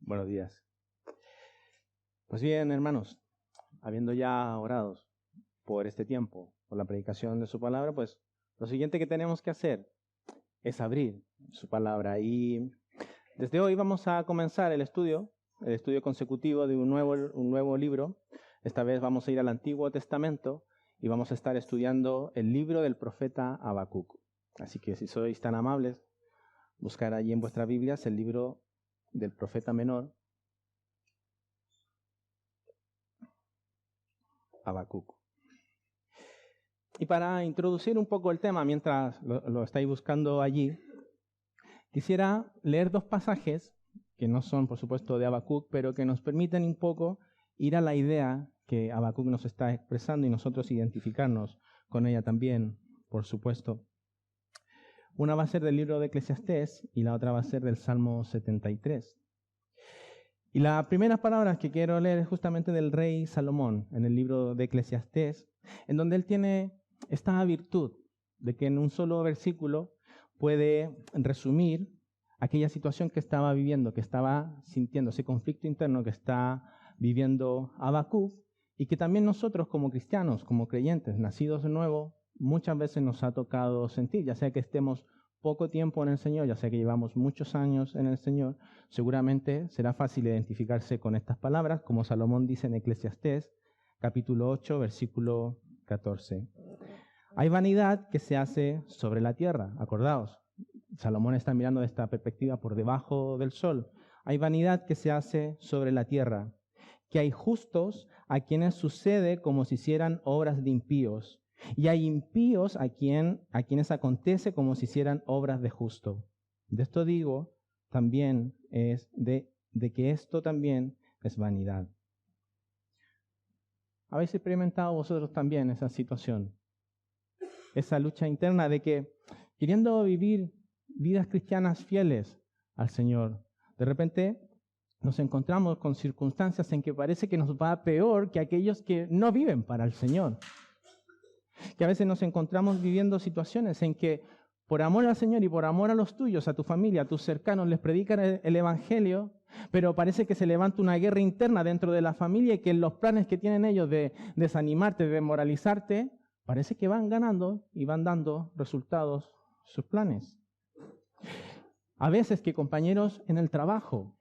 Buenos días. Pues bien, hermanos, habiendo ya orado por este tiempo, por la predicación de su palabra, pues lo siguiente que tenemos que hacer es abrir su palabra. Y desde hoy vamos a comenzar el estudio consecutivo de un nuevo libro. Esta vez vamos a ir al Antiguo Testamento y vamos a estar estudiando el libro del profeta Habacuc. Así que si sois tan amables, buscar allí en vuestras Biblias el libro del profeta menor, Habacuc. Y para introducir un poco el tema, mientras lo estáis buscando allí, quisiera leer dos pasajes que no son, por supuesto, de Habacuc, pero que nos permiten un poco ir a la idea que Habacuc nos está expresando y nosotros identificarnos con ella también, por supuesto. Una va a ser del libro de Eclesiastés y la otra va a ser del Salmo 73. Y las primeras palabras que quiero leer es justamente del rey Salomón en el libro de Eclesiastés, en donde él tiene esta virtud de que en un solo versículo puede resumir aquella situación que estaba viviendo, que estaba sintiendo, ese conflicto interno que está viviendo Habacuc, y que también nosotros como cristianos, como creyentes, nacidos de nuevo, muchas veces nos ha tocado sentir, ya sea que estemos poco tiempo en el Señor, ya sea que llevamos muchos años en el Señor, seguramente será fácil identificarse con estas palabras, como Salomón dice en Eclesiastés, capítulo 8, versículo 14. Hay vanidad que se hace sobre la tierra, acordaos, Salomón está mirando de esta perspectiva por debajo del sol. Hay vanidad que se hace sobre la tierra, que hay justos a quienes sucede como si hicieran obras de impíos, y hay impíos a quienes acontece como si hicieran obras de justo. De esto digo, también es de que esto también es vanidad. ¿Habéis experimentado vosotros también esa situación? Esa lucha interna de que, queriendo vivir vidas cristianas fieles al Señor, de repente nos encontramos con circunstancias en que parece que nos va peor que aquellos que no viven para el Señor. Que a veces nos encontramos viviendo situaciones en que por amor al Señor y por amor a los tuyos, a tu familia, a tus cercanos, les predican el Evangelio, pero parece que se levanta una guerra interna dentro de la familia y que los planes que tienen ellos de desanimarte, de moralizarte, parece que van ganando y van dando resultados sus planes. A veces que compañeros en el trabajo,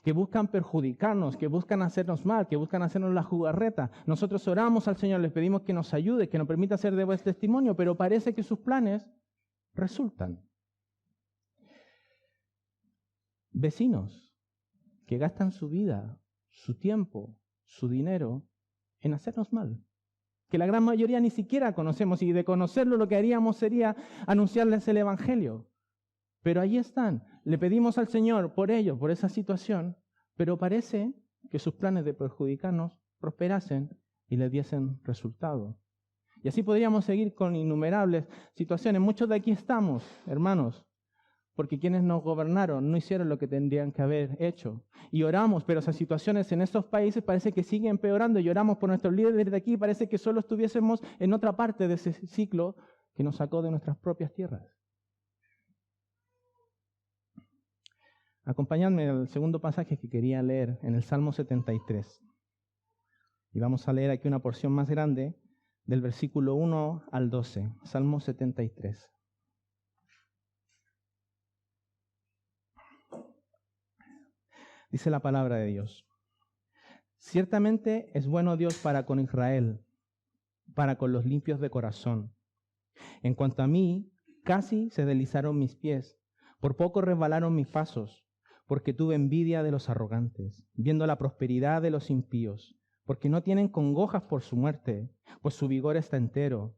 que buscan perjudicarnos, que buscan hacernos mal, que buscan hacernos la jugarreta. Nosotros oramos al Señor, les pedimos que nos ayude, que nos permita ser de buen testimonio, pero parece que sus planes resultan. Vecinos que gastan su vida, su tiempo, su dinero en hacernos mal. Que la gran mayoría ni siquiera conocemos, y de conocerlo lo que haríamos sería anunciarles el Evangelio. Pero ahí están. Le pedimos al Señor por ellos, por esa situación, pero parece que sus planes de perjudicarnos prosperasen y les diesen resultado. Y así podríamos seguir con innumerables situaciones. Muchos de aquí estamos, hermanos, porque quienes nos gobernaron no hicieron lo que tendrían que haber hecho. Y oramos, pero esas situaciones en estos países parece que siguen empeorando. Y oramos por nuestros líderes de aquí. Parece que solo estuviésemos en otra parte de ese ciclo que nos sacó de nuestras propias tierras. Acompañadme al segundo pasaje que quería leer en el Salmo 73. Y vamos a leer aquí una porción más grande del versículo 1 al 12. Salmo 73. Dice la palabra de Dios. Ciertamente es bueno Dios para con Israel, para con los limpios de corazón. En cuanto a mí, casi se deslizaron mis pies, por poco resbalaron mis pasos, porque tuve envidia de los arrogantes, viendo la prosperidad de los impíos, porque no tienen congojas por su muerte, pues su vigor está entero.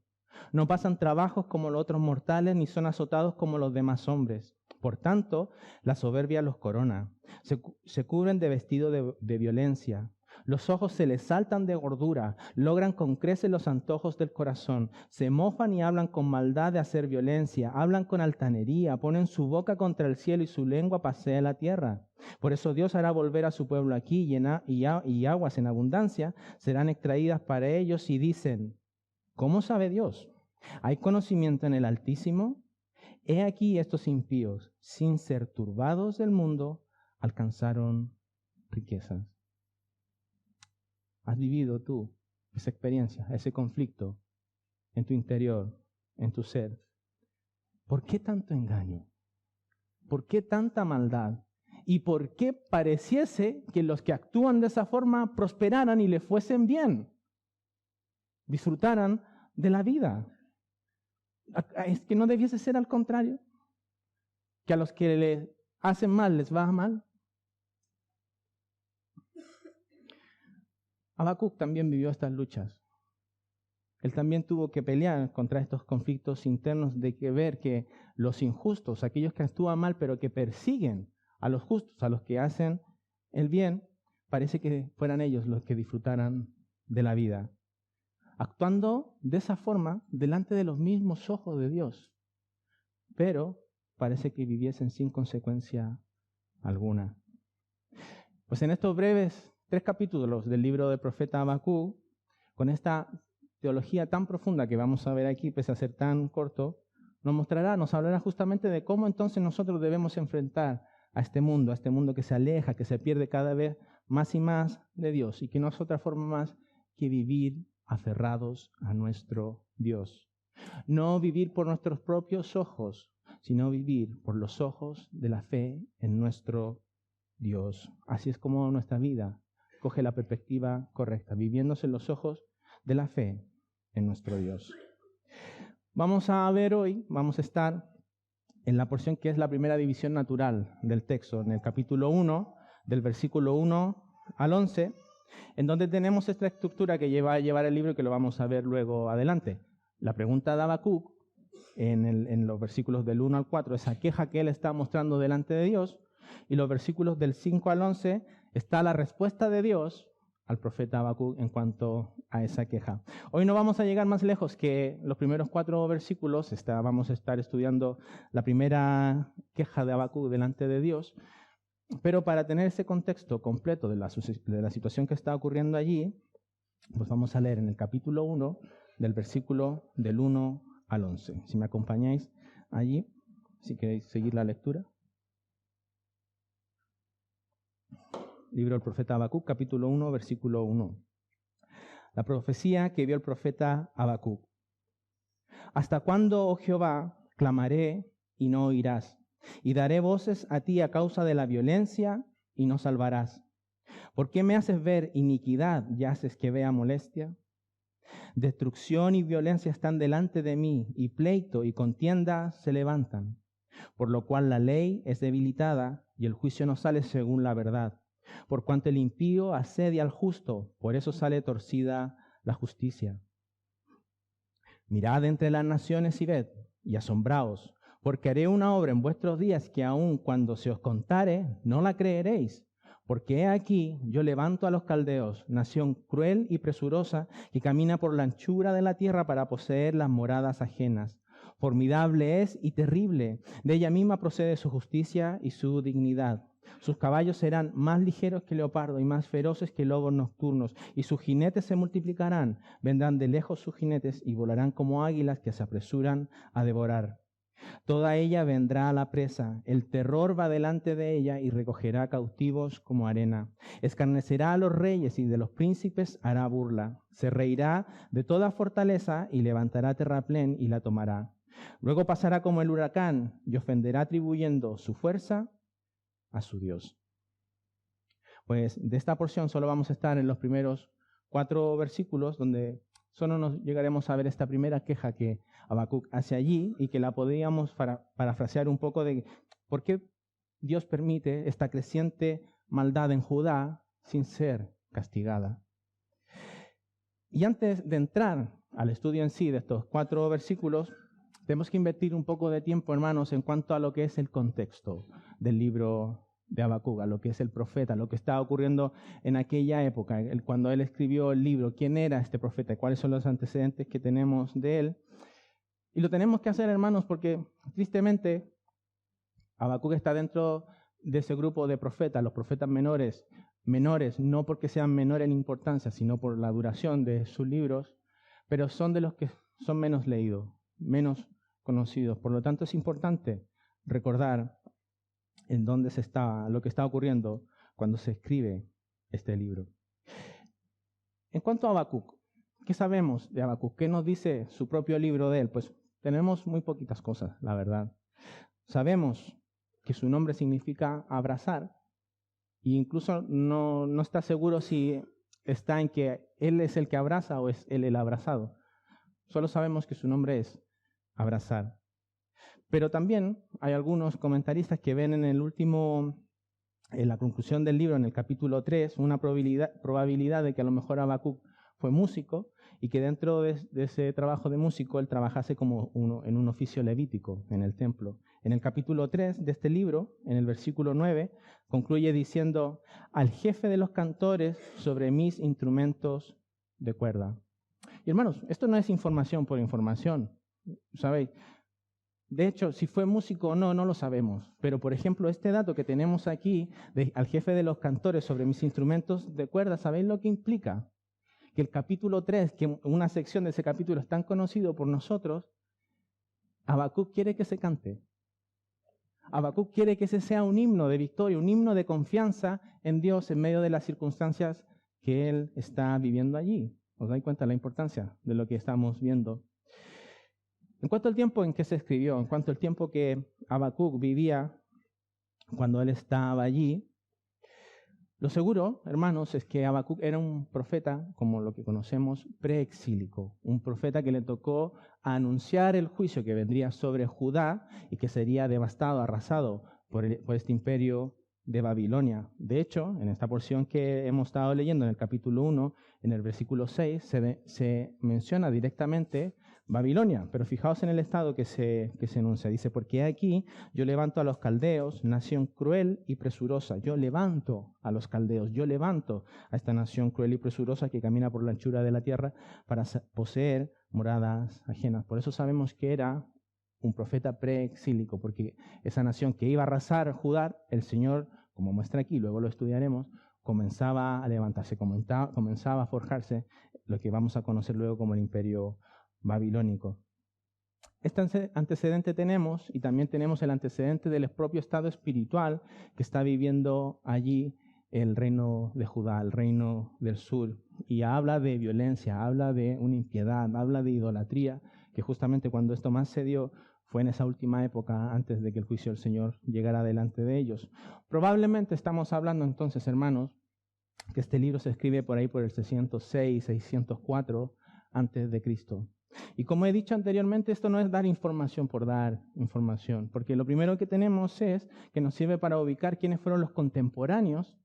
No pasan trabajos como los otros mortales, ni son azotados como los demás hombres. Por tanto, la soberbia los corona. Se cubren de vestido de violencia. Los ojos se les saltan de gordura, logran con creces los antojos del corazón, se mofan y hablan con maldad de hacer violencia, hablan con altanería, ponen su boca contra el cielo y su lengua pasea la tierra. Por eso Dios hará volver a su pueblo aquí y aguas en abundancia serán extraídas para ellos y dicen, ¿cómo sabe Dios? ¿Hay conocimiento en el Altísimo? He aquí estos impíos, sin ser turbados del mundo, alcanzaron riquezas. ¿Has vivido tú esa experiencia, ese conflicto en tu interior, en tu ser? ¿Por qué tanto engaño? ¿Por qué tanta maldad? ¿Y por qué pareciese que los que actúan de esa forma prosperaran y les fuesen bien? Disfrutaran de la vida. ¿Es que no debiese ser al contrario? ¿Que a los que le hacen mal les va mal? Habacuc también vivió estas luchas. Él también tuvo que pelear contra estos conflictos internos de que ver que los injustos, aquellos que actúan mal pero que persiguen a los justos, a los que hacen el bien, parece que fueran ellos los que disfrutaran de la vida, actuando de esa forma delante de los mismos ojos de Dios, pero parece que viviesen sin consecuencia alguna. Pues en estos breves 3 capítulos del libro del profeta Habacuc, con esta teología tan profunda que vamos a ver aquí, pese a ser tan corto, nos hablará justamente de cómo entonces nosotros debemos enfrentar a este mundo que se aleja, que se pierde cada vez más y más de Dios, y que no es otra forma más que vivir aferrados a nuestro Dios. No vivir por nuestros propios ojos, sino vivir por los ojos de la fe en nuestro Dios. Así es como nuestra vida coge la perspectiva correcta, viviéndose en los ojos de la fe en nuestro Dios. Vamos a estar en la porción que es la primera división natural del texto, en el capítulo 1, del versículo 1 al 11, en donde tenemos esta estructura que lleva a llevar el libro y que lo vamos a ver luego adelante. La pregunta de Habacuc, en los versículos del 1 al 4, esa queja que él está mostrando delante de Dios, y los versículos del 5 al 11 está la respuesta de Dios al profeta Habacuc en cuanto a esa queja. Hoy no vamos a llegar más lejos que los primeros 4 versículos. Vamos a estar estudiando la primera queja de Habacuc delante de Dios, pero para tener ese contexto completo de la situación que está ocurriendo allí, pues vamos a leer en el capítulo 1 del versículo del 1 al 11. Si me acompañáis allí, si queréis seguir la lectura. Libro del profeta Habacuc, capítulo 1, versículo 1. La profecía que vio el profeta Habacuc. ¿Hasta cuándo, oh Jehová, clamaré y no oirás? Y daré voces a ti a causa de la violencia y no salvarás. ¿Por qué me haces ver iniquidad y haces que vea molestia? Destrucción y violencia están delante de mí, y pleito y contienda se levantan. Por lo cual la ley es debilitada y el juicio no sale según la verdad. Por cuanto el impío asedia al justo, por eso sale torcida la justicia. Mirad entre las naciones y ved, y asombraos, porque haré una obra en vuestros días que aun cuando se os contare, no la creeréis. Porque he aquí, yo levanto a los caldeos, nación cruel y presurosa, que camina por la anchura de la tierra para poseer las moradas ajenas. Formidable es y terrible, de ella misma procede su justicia y su dignidad. Sus caballos serán más ligeros que leopardo y más feroces que lobos nocturnos, y sus jinetes se multiplicarán, vendrán de lejos sus jinetes y volarán como águilas que se apresuran a devorar. Toda ella vendrá a la presa, el terror va delante de ella y recogerá cautivos como arena. Escarnecerá a los reyes y de los príncipes hará burla. Se reirá de toda fortaleza y levantará terraplén y la tomará. Luego pasará como el huracán y ofenderá atribuyendo su fuerza a su Dios. Pues de esta porción solo vamos a estar en los primeros 4 versículos, donde solo nos llegaremos a ver esta primera queja que Habacuc hace allí y que la podríamos parafrasear un poco de por qué Dios permite esta creciente maldad en Judá sin ser castigada. Y antes de entrar al estudio en sí de estos 4 versículos, tenemos que invertir un poco de tiempo, hermanos, en cuanto a lo que es el contexto del libro de Habacuc, a lo que es el profeta, lo que estaba ocurriendo en aquella época, cuando él escribió el libro, quién era este profeta, cuáles son los antecedentes que tenemos de él. Y lo tenemos que hacer, hermanos, porque tristemente Habacuc está dentro de ese grupo de profetas, los profetas menores, no porque sean menores en importancia, sino por la duración de sus libros, pero son de los que son menos leídos, menos conocidos. Por lo tanto, es importante recordar en dónde lo que está ocurriendo cuando se escribe este libro. En cuanto a Habacuc, ¿qué sabemos de Habacuc? ¿Qué nos dice su propio libro de él? Pues tenemos muy poquitas cosas, la verdad. Sabemos que su nombre significa abrazar, e incluso no está seguro si está en que él es el que abraza o es él el abrazado. Solo sabemos que su nombre es abrazar. Pero también hay algunos comentaristas que ven en la conclusión del libro, en el capítulo 3, una probabilidad de que a lo mejor Habacuc fue músico y que dentro de ese trabajo de músico él trabajase en un oficio levítico en el templo. En el capítulo 3 de este libro, en el versículo 9, concluye diciendo: al jefe de los cantores sobre mis instrumentos de cuerda. Y hermanos, esto no es información por información, ¿sabéis? De hecho, si fue músico o no lo sabemos. Pero, por ejemplo, este dato que tenemos aquí, al jefe de los cantores sobre mis instrumentos de cuerda, ¿sabéis lo que implica? Que el capítulo 3, que una sección de ese capítulo es tan conocido por nosotros, Habacuc quiere que se cante. Habacuc quiere que ese sea un himno de victoria, un himno de confianza en Dios en medio de las circunstancias que él está viviendo allí. ¿Os dais cuenta de la importancia de lo que estamos viendo? En cuanto al tiempo en que se escribió, en cuanto al tiempo que Habacuc vivía cuando él estaba allí, lo seguro, hermanos, es que Habacuc era un profeta, como lo que conocemos, preexílico, un profeta que le tocó anunciar el juicio que vendría sobre Judá y que sería devastado, arrasado por este imperio de Babilonia. De hecho, en esta porción que hemos estado leyendo en el capítulo 1, en el versículo 6, se menciona directamente Babilonia, pero fijaos en el estado que se enuncia. Dice: porque aquí yo levanto a los caldeos, nación cruel y presurosa. Yo levanto a los caldeos, yo levanto a esta nación cruel y presurosa que camina por la anchura de la tierra para poseer moradas ajenas. Por eso sabemos que era un profeta preexílico, porque esa nación que iba a arrasar Judá, el Señor, como muestra aquí, luego lo estudiaremos, comenzaba a levantarse, comenzaba a forjarse lo que vamos a conocer luego como el imperio babilónico. Este antecedente tenemos, y también tenemos el antecedente del propio estado espiritual que está viviendo allí el reino de Judá, el reino del sur, y habla de violencia, habla de una impiedad, habla de idolatría, que justamente cuando esto más se dio fue en esa última época antes de que el juicio del Señor llegara delante de ellos. Probablemente estamos hablando entonces, hermanos, que este libro se escribe por ahí por el 606, 604 antes de Cristo. Y como he dicho anteriormente, esto no es dar información por dar información, porque lo primero que tenemos es que nos sirve para ubicar quiénes fueron los contemporáneos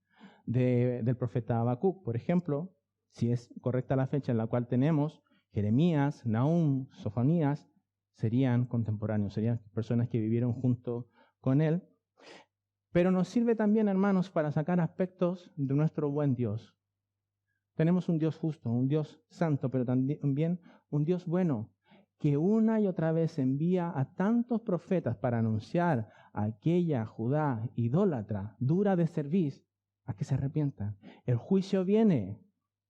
del profeta Habacuc. Por ejemplo, si es correcta la fecha en la cual tenemos, Jeremías, Nahum, Sofonías, serían contemporáneos, serían personas que vivieron junto con él. Pero nos sirve también, hermanos, para sacar aspectos de nuestro buen Dios. Tenemos un Dios justo, un Dios santo, pero también un Dios bueno, que una y otra vez envía a tantos profetas para anunciar a aquella Judá idólatra, dura de cerviz, a que se arrepientan. El juicio viene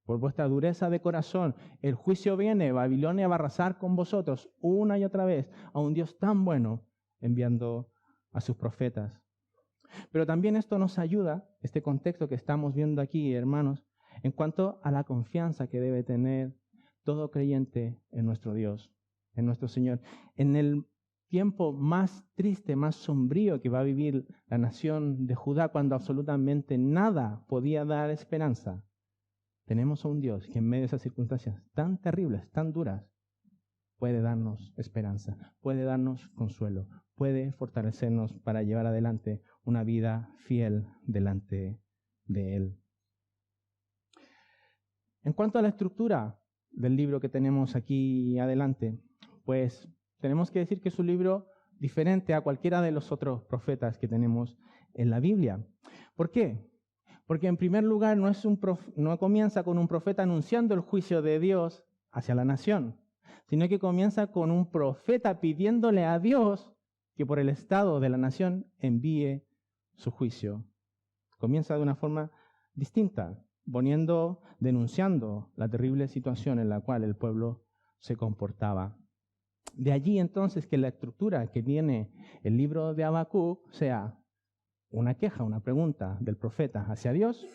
por vuestra dureza de corazón. El juicio viene, Babilonia va a arrasar con vosotros una y otra vez a un Dios tan bueno enviando a sus profetas. Pero también esto nos ayuda, este contexto que estamos viendo aquí, hermanos, en cuanto a la confianza que debe tener todo creyente en nuestro Dios, en nuestro Señor. En el tiempo más triste, más sombrío que va a vivir la nación de Judá, cuando absolutamente nada podía dar esperanza, tenemos a un Dios que en medio de esas circunstancias tan terribles, tan duras, puede darnos esperanza, puede darnos consuelo, puede fortalecernos para llevar adelante una vida fiel delante de Él. En cuanto a la estructura del libro que tenemos aquí adelante, pues tenemos que decir que es un libro diferente a cualquiera de los otros profetas que tenemos en la Biblia. ¿Por qué? Porque en primer lugar no comienza con un profeta anunciando el juicio de Dios hacia la nación, sino que comienza con un profeta pidiéndole a Dios que por el estado de la nación envíe su juicio. Comienza de una forma distinta, denunciando la terrible situación en la cual el pueblo se comportaba. De allí entonces que la estructura que tiene el libro de Habacuc sea una queja, una pregunta del profeta hacia Dios,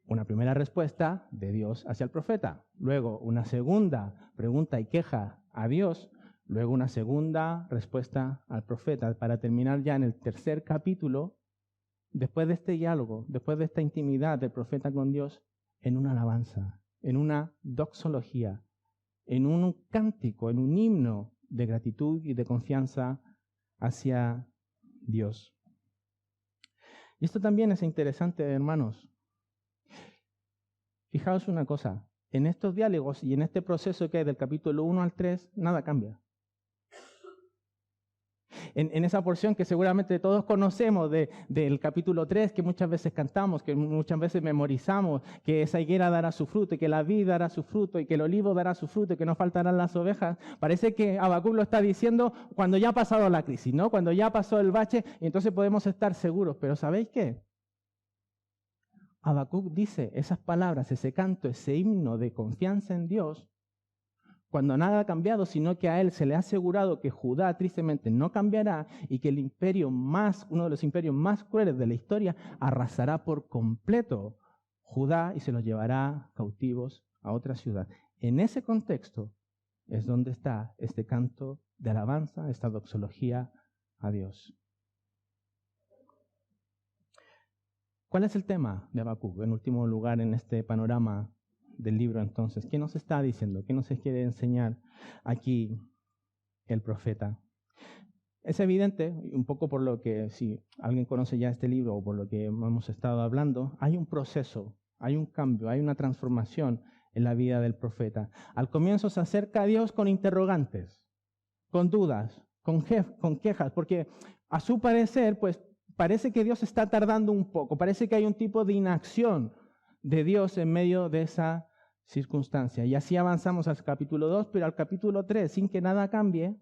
una primera respuesta de Dios hacia el profeta, luego una segunda pregunta y queja a Dios, luego una segunda respuesta al profeta, para terminar ya en el tercer capítulo, después de este diálogo, después de esta intimidad del profeta con Dios, en una alabanza, en una doxología, en un cántico, en un himno de gratitud y de confianza hacia Dios. Y esto también es interesante, hermanos. Fijaos una cosa, en estos diálogos y en este proceso que hay del capítulo 1 al 3, nada cambia. En esa porción que seguramente todos conocemos del capítulo 3, que muchas veces cantamos, que muchas veces memorizamos, que esa higuera dará su fruto, y que la vid dará su fruto, y que el olivo dará su fruto, y que no faltarán las ovejas. Parece que Habacuc lo está diciendo cuando ya ha pasado la crisis, ¿no? Cuando ya pasó el bache, y entonces podemos estar seguros. Pero ¿sabéis qué? Habacuc dice esas palabras, ese canto, ese himno de confianza en Dios, cuando nada ha cambiado, sino que a él se le ha asegurado que Judá tristemente no cambiará y que el imperio uno de los imperios más crueles de la historia, arrasará por completo Judá y se los llevará cautivos a otra ciudad. En ese contexto es donde está este canto de alabanza, esta doxología a Dios. ¿Cuál es el tema de Habacuc, en último lugar, en este panorama del libro entonces? ¿Qué nos está diciendo? ¿Qué nos quiere enseñar aquí el profeta? Es evidente, un poco por lo que, si alguien conoce ya este libro o por lo que hemos estado hablando, hay un proceso, hay un cambio, hay una transformación en la vida del profeta. Al comienzo se acerca a Dios con interrogantes, con dudas, con quejas, porque a su parecer, pues parece que Dios está tardando un poco, parece que hay un tipo de inacción de Dios en medio de esa circunstancia. Y así avanzamos al capítulo 2, pero al capítulo 3, sin que nada cambie,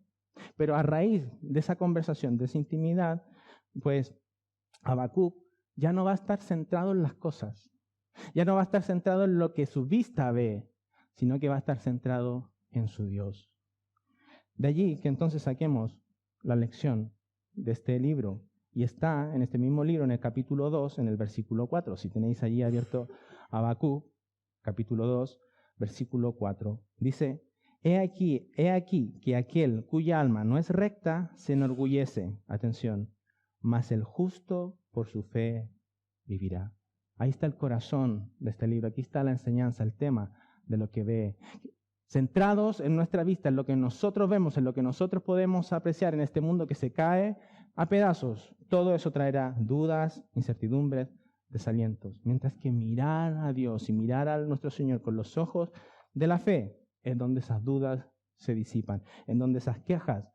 pero a raíz de esa conversación, de esa intimidad, pues Habacuc ya no va a estar centrado en las cosas, ya no va a estar centrado en lo que su vista ve, sino que va a estar centrado en su Dios. De allí que entonces saquemos la lección de este libro. Y está en este mismo libro, en el capítulo 2, en el versículo 4. Si tenéis allí abierto Habacuc, capítulo 2, versículo 4. Dice, he aquí que aquel cuya alma no es recta se enorgullece, atención, mas el justo por su fe vivirá. Ahí está el corazón de este libro, aquí está la enseñanza, el tema de lo que ve. Centrados en nuestra vista, en lo que nosotros vemos, en lo que nosotros podemos apreciar en este mundo que se cae a pedazos, todo eso traerá dudas, incertidumbres, desalientos. Mientras que mirar a Dios y mirar a nuestro Señor con los ojos de la fe es donde esas dudas se disipan, en donde esas quejas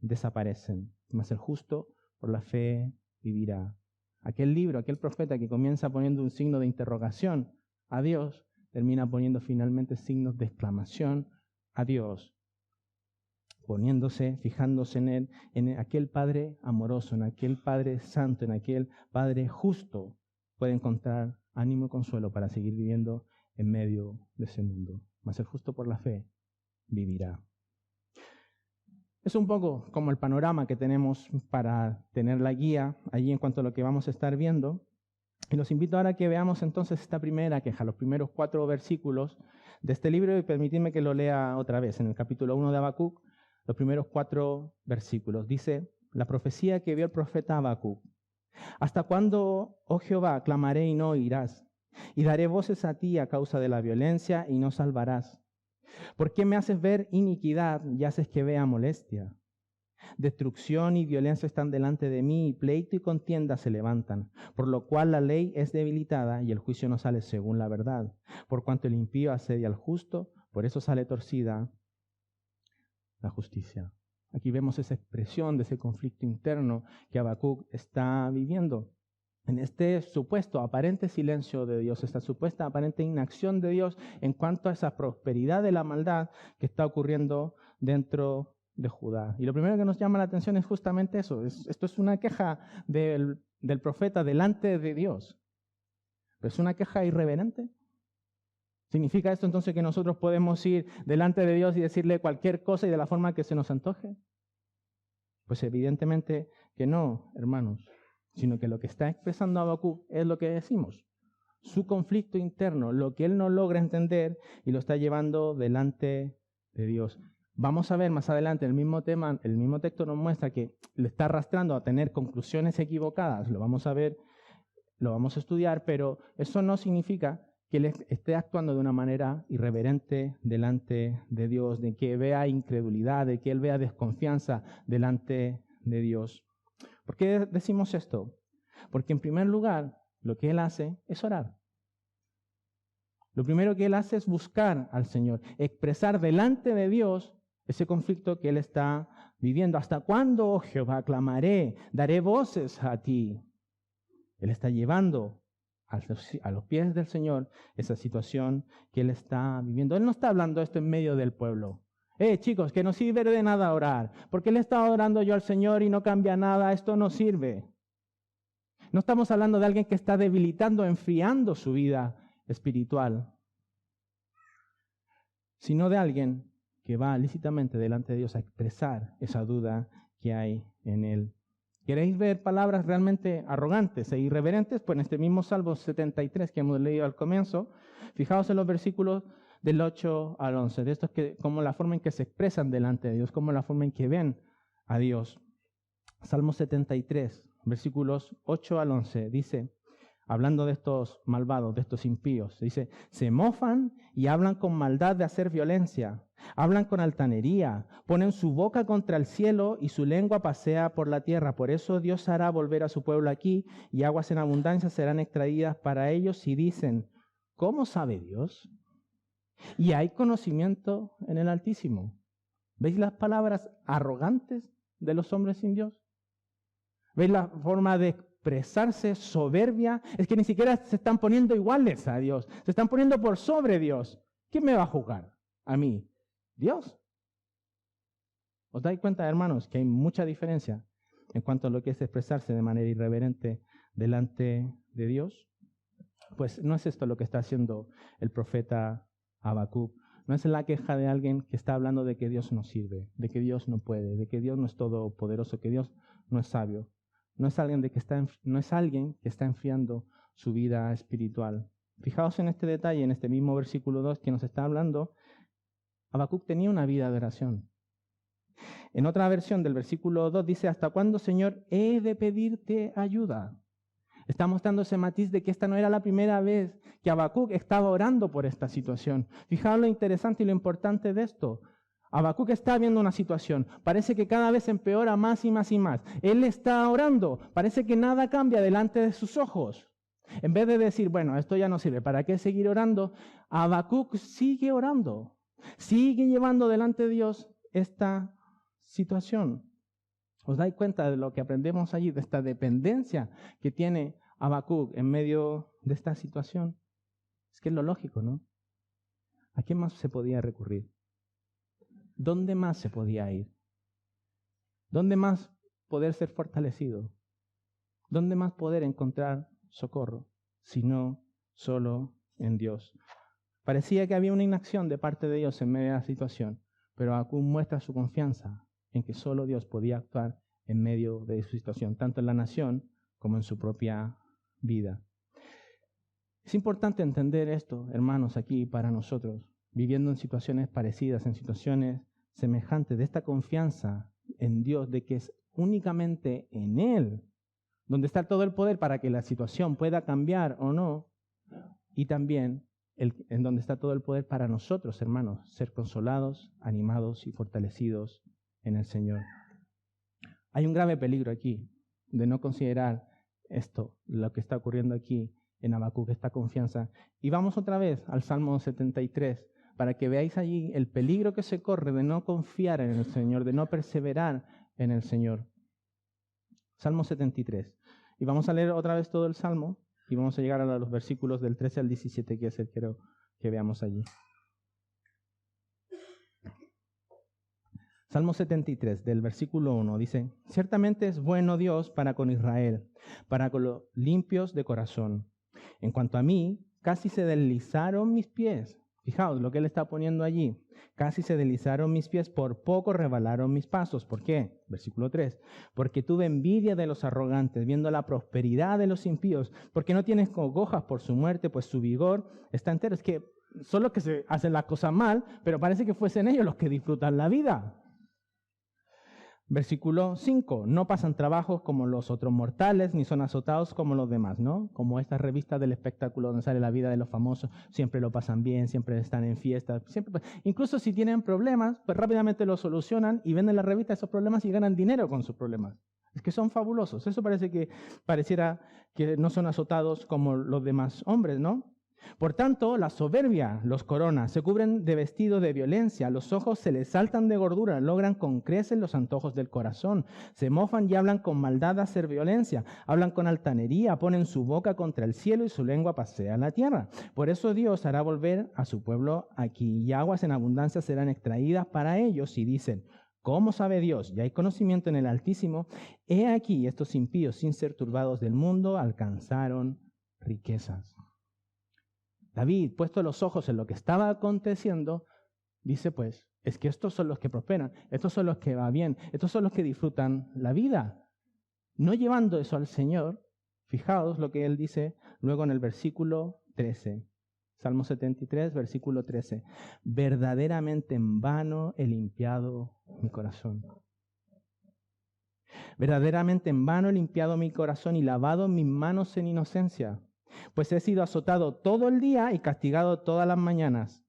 desaparecen. Mas el justo por la fe vivirá. Aquel libro, aquel profeta que comienza poniendo un signo de interrogación a Dios, termina poniendo finalmente signos de exclamación a Dios, poniéndose, fijándose en Él, en aquel Padre amoroso, en aquel Padre santo, en aquel Padre justo, puede encontrar ánimo y consuelo para seguir viviendo en medio de ese mundo. Mas el justo por la fe vivirá. Es un poco como el panorama que tenemos para tener la guía allí en cuanto a lo que vamos a estar viendo. Y los invito ahora a que veamos entonces esta primera queja, los primeros 4 versículos de este libro, y permitidme que lo lea otra vez. En el capítulo 1 de Habacuc, los primeros 4 versículos. Dice, la profecía que vio el profeta Habacuc. ¿Hasta cuándo, oh Jehová, clamaré y no oirás? Y daré voces a ti a causa de la violencia y no salvarás. ¿Por qué me haces ver iniquidad y haces que vea molestia? Destrucción y violencia están delante de mí, y pleito y contienda se levantan, por lo cual la ley es debilitada y el juicio no sale según la verdad. Por cuanto el impío asedia al justo, por eso sale torcida la justicia. Aquí vemos esa expresión de ese conflicto interno que Habacuc está viviendo. En este supuesto aparente silencio de Dios, esta supuesta aparente inacción de Dios en cuanto a esa prosperidad de la maldad que está ocurriendo dentro de Judá. Y lo primero que nos llama la atención es justamente eso. Esto es una queja del profeta delante de Dios. ¿Pero es una queja irreverente? ¿Significa esto entonces que nosotros podemos ir delante de Dios y decirle cualquier cosa y de la forma que se nos antoje? Pues evidentemente que no, hermanos. sino que lo que está expresando Habacuc es lo que decimos. Su conflicto interno, lo que él no logra entender y lo está llevando delante de Dios. Vamos a ver más adelante el mismo tema, el mismo texto nos muestra que le está arrastrando a tener conclusiones equivocadas. Lo vamos a ver, lo vamos a estudiar, pero eso no significa que él esté actuando de una manera irreverente delante de Dios, de que vea incredulidad, de que él vea desconfianza delante de Dios. ¿Por qué decimos esto? Porque en primer lugar, lo que él hace es orar. Lo primero que él hace es buscar al Señor, expresar delante de Dios ese conflicto que él está viviendo. ¿Hasta cuándo, oh Jehová, clamaré? Daré voces a ti. Él está llevando a los pies del Señor esa situación que él está viviendo. Él no está hablando esto en medio del pueblo. Chicos, que no sirve de nada orar. ¿Por qué le estaba orando yo al Señor y no cambia nada? Esto no sirve. No estamos hablando de alguien que está debilitando, enfriando su vida espiritual, sino de alguien que va lícitamente delante de Dios a expresar esa duda que hay en él. ¿Queréis ver palabras realmente arrogantes e irreverentes? Pues en este mismo Salmo 73 que hemos leído al comienzo, fijaos en los versículos del 8 al 11, de estos que, como la forma en que se expresan delante de Dios, como la forma en que ven a Dios. Salmo 73, versículos 8 al 11, dice, hablando de estos malvados, de estos impíos, dice, se mofan y hablan con maldad de hacer violencia, hablan con altanería, ponen su boca contra el cielo y su lengua pasea por la tierra. Por eso Dios hará volver a su pueblo aquí y aguas en abundancia serán extraídas para ellos. Y dicen, ¿cómo sabe Dios? Y hay conocimiento en el Altísimo. ¿Veis las palabras arrogantes de los hombres sin Dios? ¿Veis la forma de expresarse soberbia? Es que ni siquiera se están poniendo iguales a Dios. Se están poniendo por sobre Dios. ¿Quién me va a juzgar? ¿A mí? ¿Dios? ¿Os dais cuenta, hermanos, que hay mucha diferencia en cuanto a lo que es expresarse de manera irreverente delante de Dios? Pues no es esto lo que está haciendo el profeta Habacuc. No es la queja de alguien que está hablando de que Dios no sirve, de que Dios no puede, de que Dios no es todopoderoso, que Dios no es sabio. No es alguien que está enfriando su vida espiritual. Fijaos en este detalle, en este mismo versículo 2 que nos está hablando. Habacuc tenía una vida de oración. En otra versión del versículo 2 dice, ¿hasta cuándo, Señor, he de pedirte ayuda? Está mostrando ese matiz de que esta no era la primera vez que Habacuc estaba orando por esta situación. Fijaos lo interesante y lo importante de esto. Habacuc está viendo una situación, parece que cada vez empeora más y más y más. Él está orando, parece que nada cambia delante de sus ojos. En vez de decir, bueno, esto ya no sirve, ¿para qué seguir orando? Habacuc sigue orando, sigue llevando delante de Dios esta situación. ¿Os dais cuenta de lo que aprendemos allí, de esta dependencia que tiene Habacuc en medio de esta situación? Es que es lo lógico, ¿no? ¿A quién más se podía recurrir? ¿Dónde más se podía ir? ¿Dónde más poder ser fortalecido? ¿Dónde más poder encontrar socorro? Si no, solo en Dios. Parecía que había una inacción de parte de Dios en medio de la situación, pero Habacuc muestra su confianza en que solo Dios podía actuar en medio de su situación, tanto en la nación como en su propia vida. Es importante entender esto, hermanos, aquí para nosotros, viviendo en situaciones parecidas, en situaciones semejantes, de esta confianza en Dios, de que es únicamente en Él donde está todo el poder para que la situación pueda cambiar o no, y también en donde está todo el poder para nosotros, hermanos, ser consolados, animados y fortalecidos en el Señor. Hay un grave peligro aquí de no considerar esto, lo que está ocurriendo aquí en Habacuc, esta confianza. Y vamos otra vez al Salmo 73, para que veáis allí el peligro que se corre de no confiar en el Señor, de no perseverar en el Señor. Salmo 73. Y vamos a leer otra vez todo el Salmo y vamos a llegar a los versículos del 13 al 17, que es el que quiero que veamos allí. Salmo 73, del versículo 1, dice, ciertamente es bueno Dios para con Israel, para con los limpios de corazón. En cuanto a mí, casi se deslizaron mis pies, Fijaos lo que él está poniendo allí. Casi se deslizaron mis pies, por poco resbalaron mis pasos. ¿Por qué? Versículo 3. Porque tuve envidia de los arrogantes, viendo la prosperidad de los impíos, porque no tienes congojas por su muerte, pues su vigor está entero. Es que son los que se hacen las cosas mal, pero parece que fuesen ellos los que disfrutan la vida. Versículo 5, no pasan trabajos como los otros mortales, ni son azotados como los demás, ¿no? Como estas revistas del espectáculo donde sale la vida de los famosos, siempre lo pasan bien, siempre están en fiestas, siempre, incluso si tienen problemas, pues rápidamente lo solucionan y venden la revista esos problemas y ganan dinero con sus problemas. Es que son fabulosos. Eso pareciera que no son azotados como los demás hombres, ¿no? Por tanto, la soberbia los corona, se cubren de vestido de violencia, los ojos se les saltan de gordura, logran con creces los antojos del corazón, se mofan y hablan con maldad a hacer violencia, hablan con altanería, ponen su boca contra el cielo y su lengua pasea la tierra. Por eso Dios hará volver a su pueblo aquí, y aguas en abundancia serán extraídas para ellos, y dicen: ¿cómo sabe Dios? Y hay conocimiento en el Altísimo. He aquí, estos impíos, sin ser turbados del mundo, alcanzaron riquezas. David, puesto los ojos en lo que estaba aconteciendo, dice pues, es que estos son los que prosperan, estos son los que va bien, estos son los que disfrutan la vida. No llevando eso al Señor, fijaos lo que él dice luego en el versículo 13. Salmo 73, versículo 13. Verdaderamente en vano he limpiado mi corazón. Verdaderamente en vano he limpiado mi corazón y lavado mis manos en inocencia. Pues he sido azotado todo el día y castigado todas las mañanas.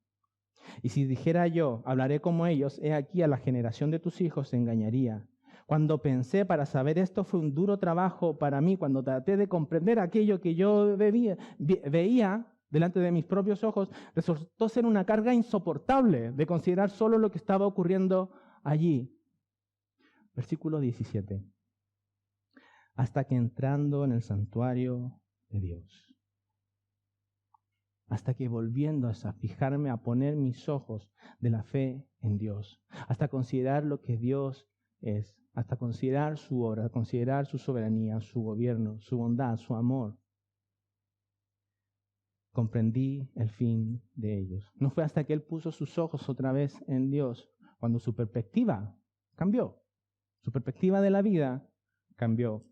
Y si dijera yo, hablaré como ellos, he aquí a la generación de tus hijos se engañaría. Cuando pensé para saber esto fue un duro trabajo para mí, cuando traté de comprender aquello que yo veía delante de mis propios ojos, resultó ser una carga insoportable de considerar solo lo que estaba ocurriendo allí. Versículo 17. Hasta que entrando en el santuario de Dios, hasta que volviendo a fijarme, a poner mis ojos de la fe en Dios, hasta considerar lo que Dios es, hasta considerar su obra, considerar su soberanía, su gobierno, su bondad, su amor, comprendí el fin de ellos. No fue hasta que él puso sus ojos otra vez en Dios, cuando su perspectiva cambió, su perspectiva de la vida cambió.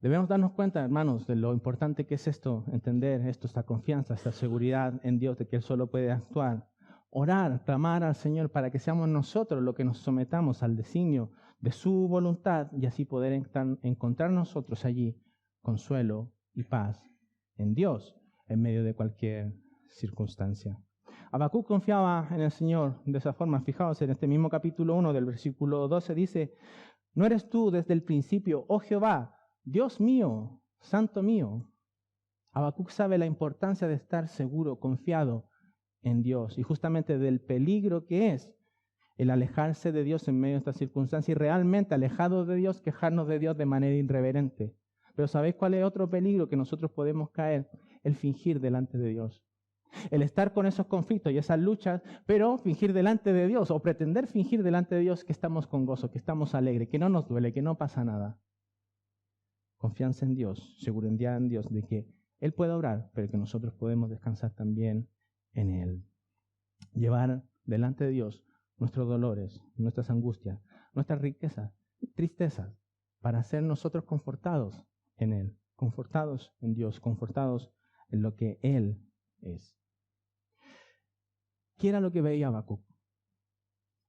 Debemos darnos cuenta, hermanos, de lo importante que es esto, entender esto, esta confianza, esta seguridad en Dios de que Él solo puede actuar. Orar, clamar al Señor para que seamos nosotros los que nos sometamos al designio de su voluntad y así poder encontrar nosotros allí consuelo y paz en Dios en medio de cualquier circunstancia. Habacuc confiaba en el Señor de esa forma. Fijaos, en este mismo capítulo 1 del versículo 12 dice: ¿no eres tú desde el principio, oh Jehová, Dios mío, santo mío? Habacuc sabe la importancia de estar seguro, confiado en Dios y justamente del peligro que es el alejarse de Dios en medio de estas circunstancias y realmente alejados de Dios, quejarnos de Dios de manera irreverente. Pero ¿sabéis cuál es otro peligro que nosotros podemos caer? El fingir delante de Dios. El estar con esos conflictos y esas luchas, pero fingir delante de Dios o pretender fingir delante de Dios que estamos con gozo, que estamos alegres, que no nos duele, que no pasa nada. Confianza en Dios, seguridad en Dios de que Él puede obrar, pero que nosotros podemos descansar también en Él. Llevar delante de Dios nuestros dolores, nuestras angustias, nuestras riquezas, tristezas, para ser nosotros confortados en Él, confortados en Dios, confortados en lo que Él es. ¿Qué era lo que veía Habacuc?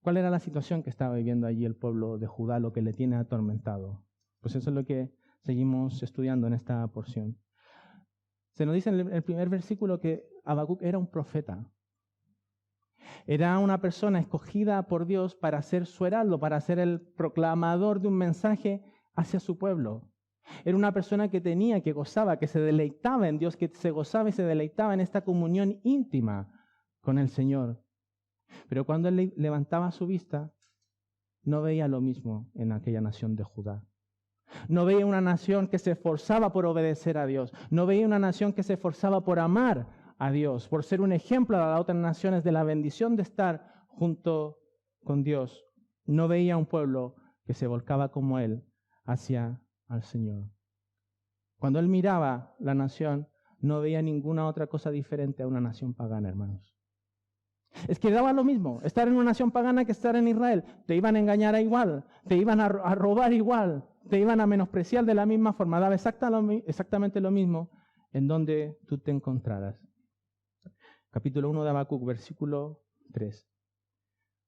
¿Cuál era la situación que estaba viviendo allí el pueblo de Judá, lo que le tiene atormentado? Pues eso es lo que seguimos estudiando en esta porción. Se nos dice en el primer versículo que Habacuc era un profeta. Era una persona escogida por Dios para ser su heraldo, para ser el proclamador de un mensaje hacia su pueblo. Era una persona que gozaba, que se deleitaba en Dios, que se gozaba y se deleitaba en esta comunión íntima con el Señor. Pero cuando él levantaba su vista, no veía lo mismo en aquella nación de Judá. No veía una nación que se esforzaba por obedecer a Dios. No veía una nación que se esforzaba por amar a Dios, por ser un ejemplo a las otras naciones de la bendición de estar junto con Dios. No veía un pueblo que se volcaba como él hacia al Señor. Cuando él miraba la nación, no veía ninguna otra cosa diferente a una nación pagana, hermanos. Es que daba lo mismo estar en una nación pagana que estar en Israel. Te iban a engañar igual, te iban a robar igual, te iban a menospreciar de la misma forma. Daba exactamente lo mismo en donde tú te encontraras. Capítulo 1 de Habacuc, versículo 3.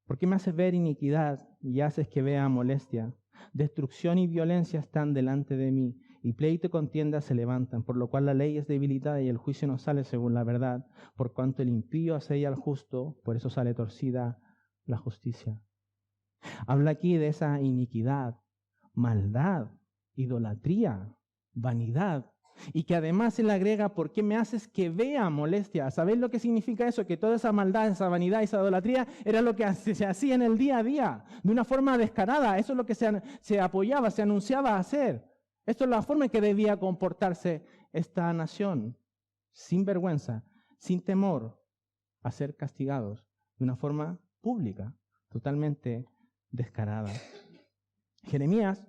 ¿Por qué me haces ver iniquidad y haces que vea molestia? Destrucción y violencia están delante de mí, y pleito y contienda se levantan, por lo cual la ley es debilitada y el juicio no sale según la verdad, por cuanto el impío asedia al justo, por eso sale torcida la justicia. Habla aquí de esa iniquidad, maldad, idolatría, vanidad, y que además se le agrega, ¿por qué me haces que vea molestia? ¿Sabéis lo que significa eso? Que toda esa maldad, esa vanidad, esa idolatría era lo que se hacía en el día a día, de una forma descarada. Eso es lo que se apoyaba, se anunciaba hacer. Esto es la forma en que debía comportarse esta nación, sin vergüenza, sin temor a ser castigados, de una forma pública, totalmente descarada. Jeremías,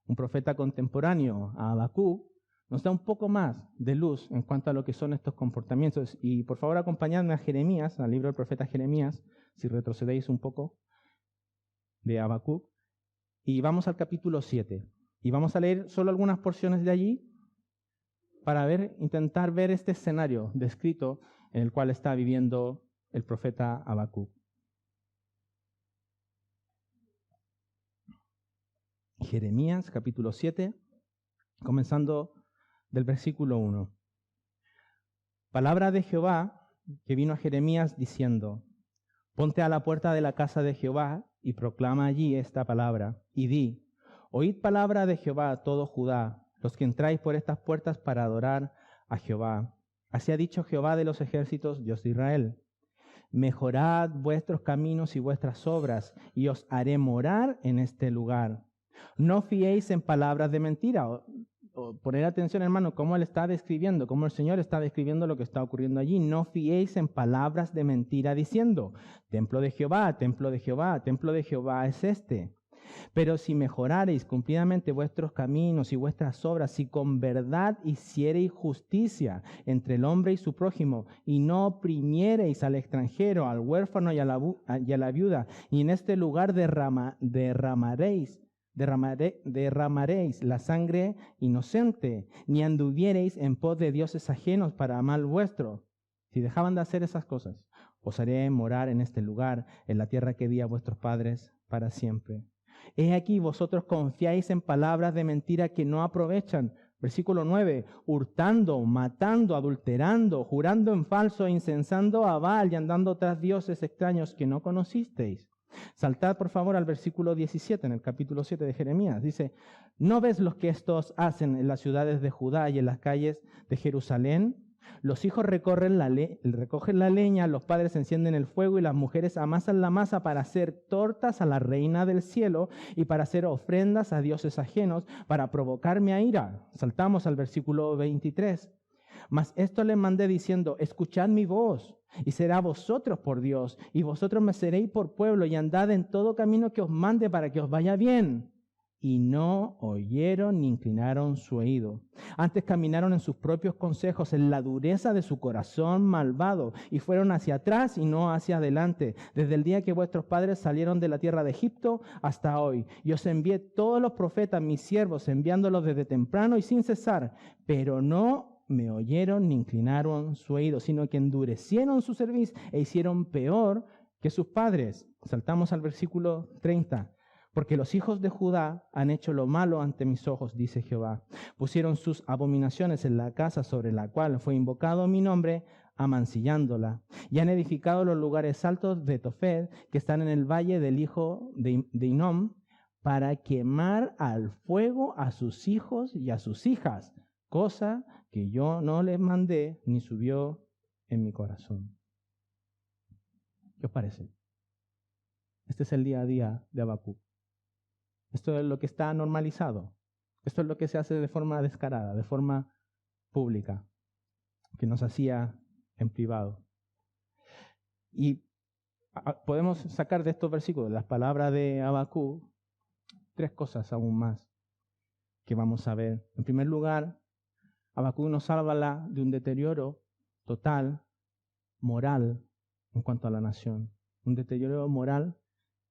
un profeta contemporáneo a Habacuc, nos da un poco más de luz en cuanto a lo que son estos comportamientos. Y por favor acompañadme a Jeremías, al libro del profeta Jeremías, si retrocedéis un poco, de Habacuc. Y vamos al capítulo 7. Y vamos a leer solo algunas porciones de allí para intentar ver este escenario descrito en el cual está viviendo el profeta Habacuc. Jeremías, capítulo 7, comenzando del versículo 1. Palabra de Jehová que vino a Jeremías diciendo: Ponte a la puerta de la casa de Jehová y proclama allí esta palabra, y di: Oíd palabra de Jehová todo Judá, los que entráis por estas puertas para adorar a Jehová. Así ha dicho Jehová de los ejércitos, Dios de Israel: Mejorad vuestros caminos y vuestras obras, y os haré morar en este lugar. No fiéis en palabras de mentira. Poner atención, hermano, cómo él está describiendo, cómo el Señor está describiendo lo que está ocurriendo allí. No fiéis en palabras de mentira diciendo: Templo de Jehová, templo de Jehová, templo de Jehová es este. Pero si mejorareis cumplidamente vuestros caminos y vuestras obras, si con verdad hiciereis justicia entre el hombre y su prójimo, y no oprimiereis al extranjero, al huérfano y a la viuda, y en este lugar derramaréis la sangre inocente, ni anduviereis en pos de dioses ajenos para mal vuestro. Si dejaban de hacer esas cosas, os haré morar en este lugar, en la tierra que di a vuestros padres para siempre. He aquí, vosotros confiáis en palabras de mentira que no aprovechan. Versículo 9, hurtando, matando, adulterando, jurando en falso, incensando a Baal y andando tras dioses extraños que no conocisteis. Saltad por favor al versículo 17 en el capítulo 7 de Jeremías. Dice: ¿No ves lo que estos hacen en las ciudades de Judá y en las calles de Jerusalén? Los hijos recogen la leña, los padres encienden el fuego y las mujeres amasan la masa para hacer tortas a la reina del cielo y para hacer ofrendas a dioses ajenos, para provocarme a ira. Saltamos al versículo 23. Mas esto les mandé diciendo: escuchad mi voz, y será vosotros por Dios, y vosotros me seréis por pueblo, y andad en todo camino que os mande para que os vaya bien. Y no oyeron ni inclinaron su oído. Antes caminaron en sus propios consejos, en la dureza de su corazón malvado, y fueron hacia atrás y no hacia adelante, desde el día que vuestros padres salieron de la tierra de Egipto hasta hoy. Y os envié todos los profetas, mis siervos, enviándolos desde temprano y sin cesar, pero no me oyeron ni inclinaron su oído, sino que endurecieron su cerviz e hicieron peor que sus padres. Saltamos al versículo 30. Porque los hijos de Judá han hecho lo malo ante mis ojos, dice Jehová. Pusieron sus abominaciones en la casa sobre la cual fue invocado mi nombre, amancillándola. Y han edificado los lugares altos de Tofet, que están en el valle del hijo de Hinnom, para quemar al fuego a sus hijos y a sus hijas, cosa que yo no les mandé ni subió en mi corazón. ¿Qué os parece? Este es el día a día de Habacuc. Esto es lo que está normalizado. Esto es lo que se hace de forma descarada, de forma pública, que nos hacía en privado. Y podemos sacar de estos versículos, las palabras de Habacuc, 3 cosas aún más que vamos a ver. En primer lugar, Habacuc nos habla de un deterioro total, moral, en cuanto a la nación. Un deterioro moral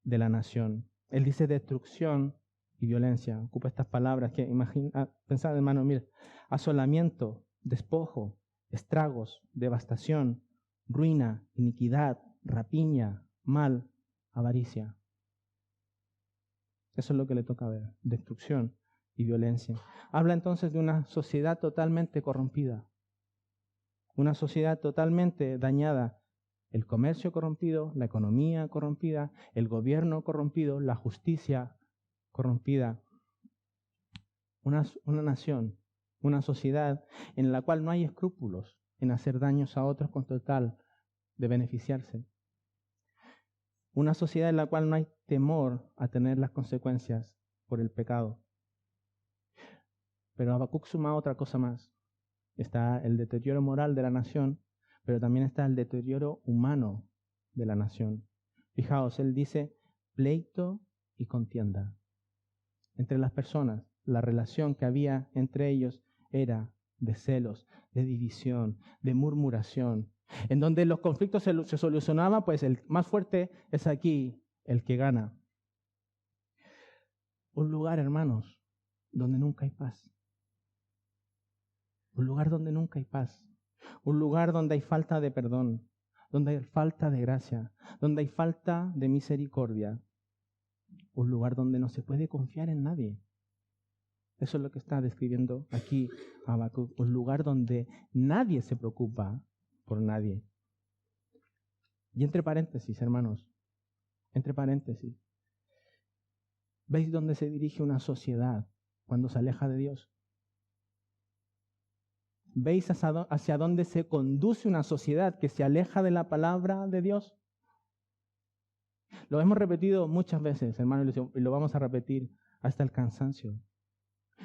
de la nación. Él dice destrucción y violencia. Ocupa estas palabras que pensad, hermano, mira, asolamiento, despojo, estragos, devastación, ruina, iniquidad, rapiña, mal, avaricia. Eso es lo que le toca ver, destrucción y violencia. Habla entonces de una sociedad totalmente corrompida, una sociedad totalmente dañada. El comercio corrompido, la economía corrompida, el gobierno corrompido, la justicia corrompida. Una nación, una sociedad en la cual no hay escrúpulos en hacer daños a otros con total de beneficiarse. Una sociedad en la cual no hay temor a tener las consecuencias por el pecado. Pero Habacuc suma otra cosa más. Está el deterioro moral de la nación, pero también está el deterioro humano de la nación. Fijaos, él dice pleito y contienda entre las personas. La relación que había entre ellos era de celos, de división, de murmuración. En donde los conflictos se solucionaban, pues el más fuerte es aquí, el que gana. Un lugar, hermanos, donde nunca hay paz. Un lugar donde nunca hay paz. Un lugar donde hay falta de perdón, donde hay falta de gracia, donde hay falta de misericordia. Un lugar donde no se puede confiar en nadie. Eso es lo que está describiendo aquí Habacuc. Un lugar donde nadie se preocupa por nadie. Y entre paréntesis, hermanos, entre paréntesis, ¿veis dónde se dirige una sociedad cuando se aleja de Dios? ¿Veis hacia dónde se conduce una sociedad que se aleja de la palabra de Dios? Lo hemos repetido muchas veces, hermanos, y lo vamos a repetir hasta el cansancio.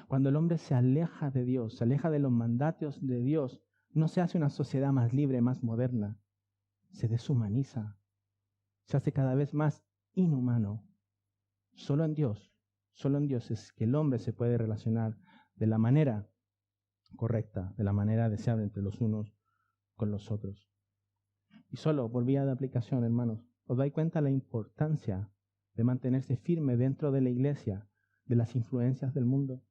Cuando el hombre se aleja de Dios, se aleja de los mandatos de Dios, no se hace una sociedad más libre, más moderna. Se deshumaniza. Se hace cada vez más inhumano. Solo en Dios es que el hombre se puede relacionar de la manera correcta, de la manera deseable entre los unos con los otros. Y solo por vía de aplicación, hermanos, ¿os dais cuenta la importancia de mantenerse firme dentro de la iglesia, de las influencias del mundo?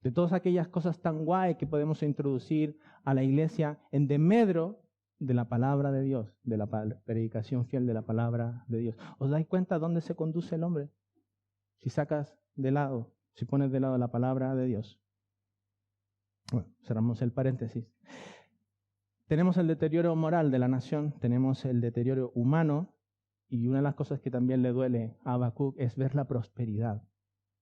De todas aquellas cosas tan guay que podemos introducir a la iglesia en demedro de la palabra de Dios, de la predicación fiel de la palabra de Dios. ¿Os dais cuenta dónde se conduce el hombre? Si pones de lado la palabra de Dios. Bueno, cerramos el paréntesis. Tenemos el deterioro moral de la nación, tenemos el deterioro humano, y una de las cosas que también le duele a Habacuc es ver la prosperidad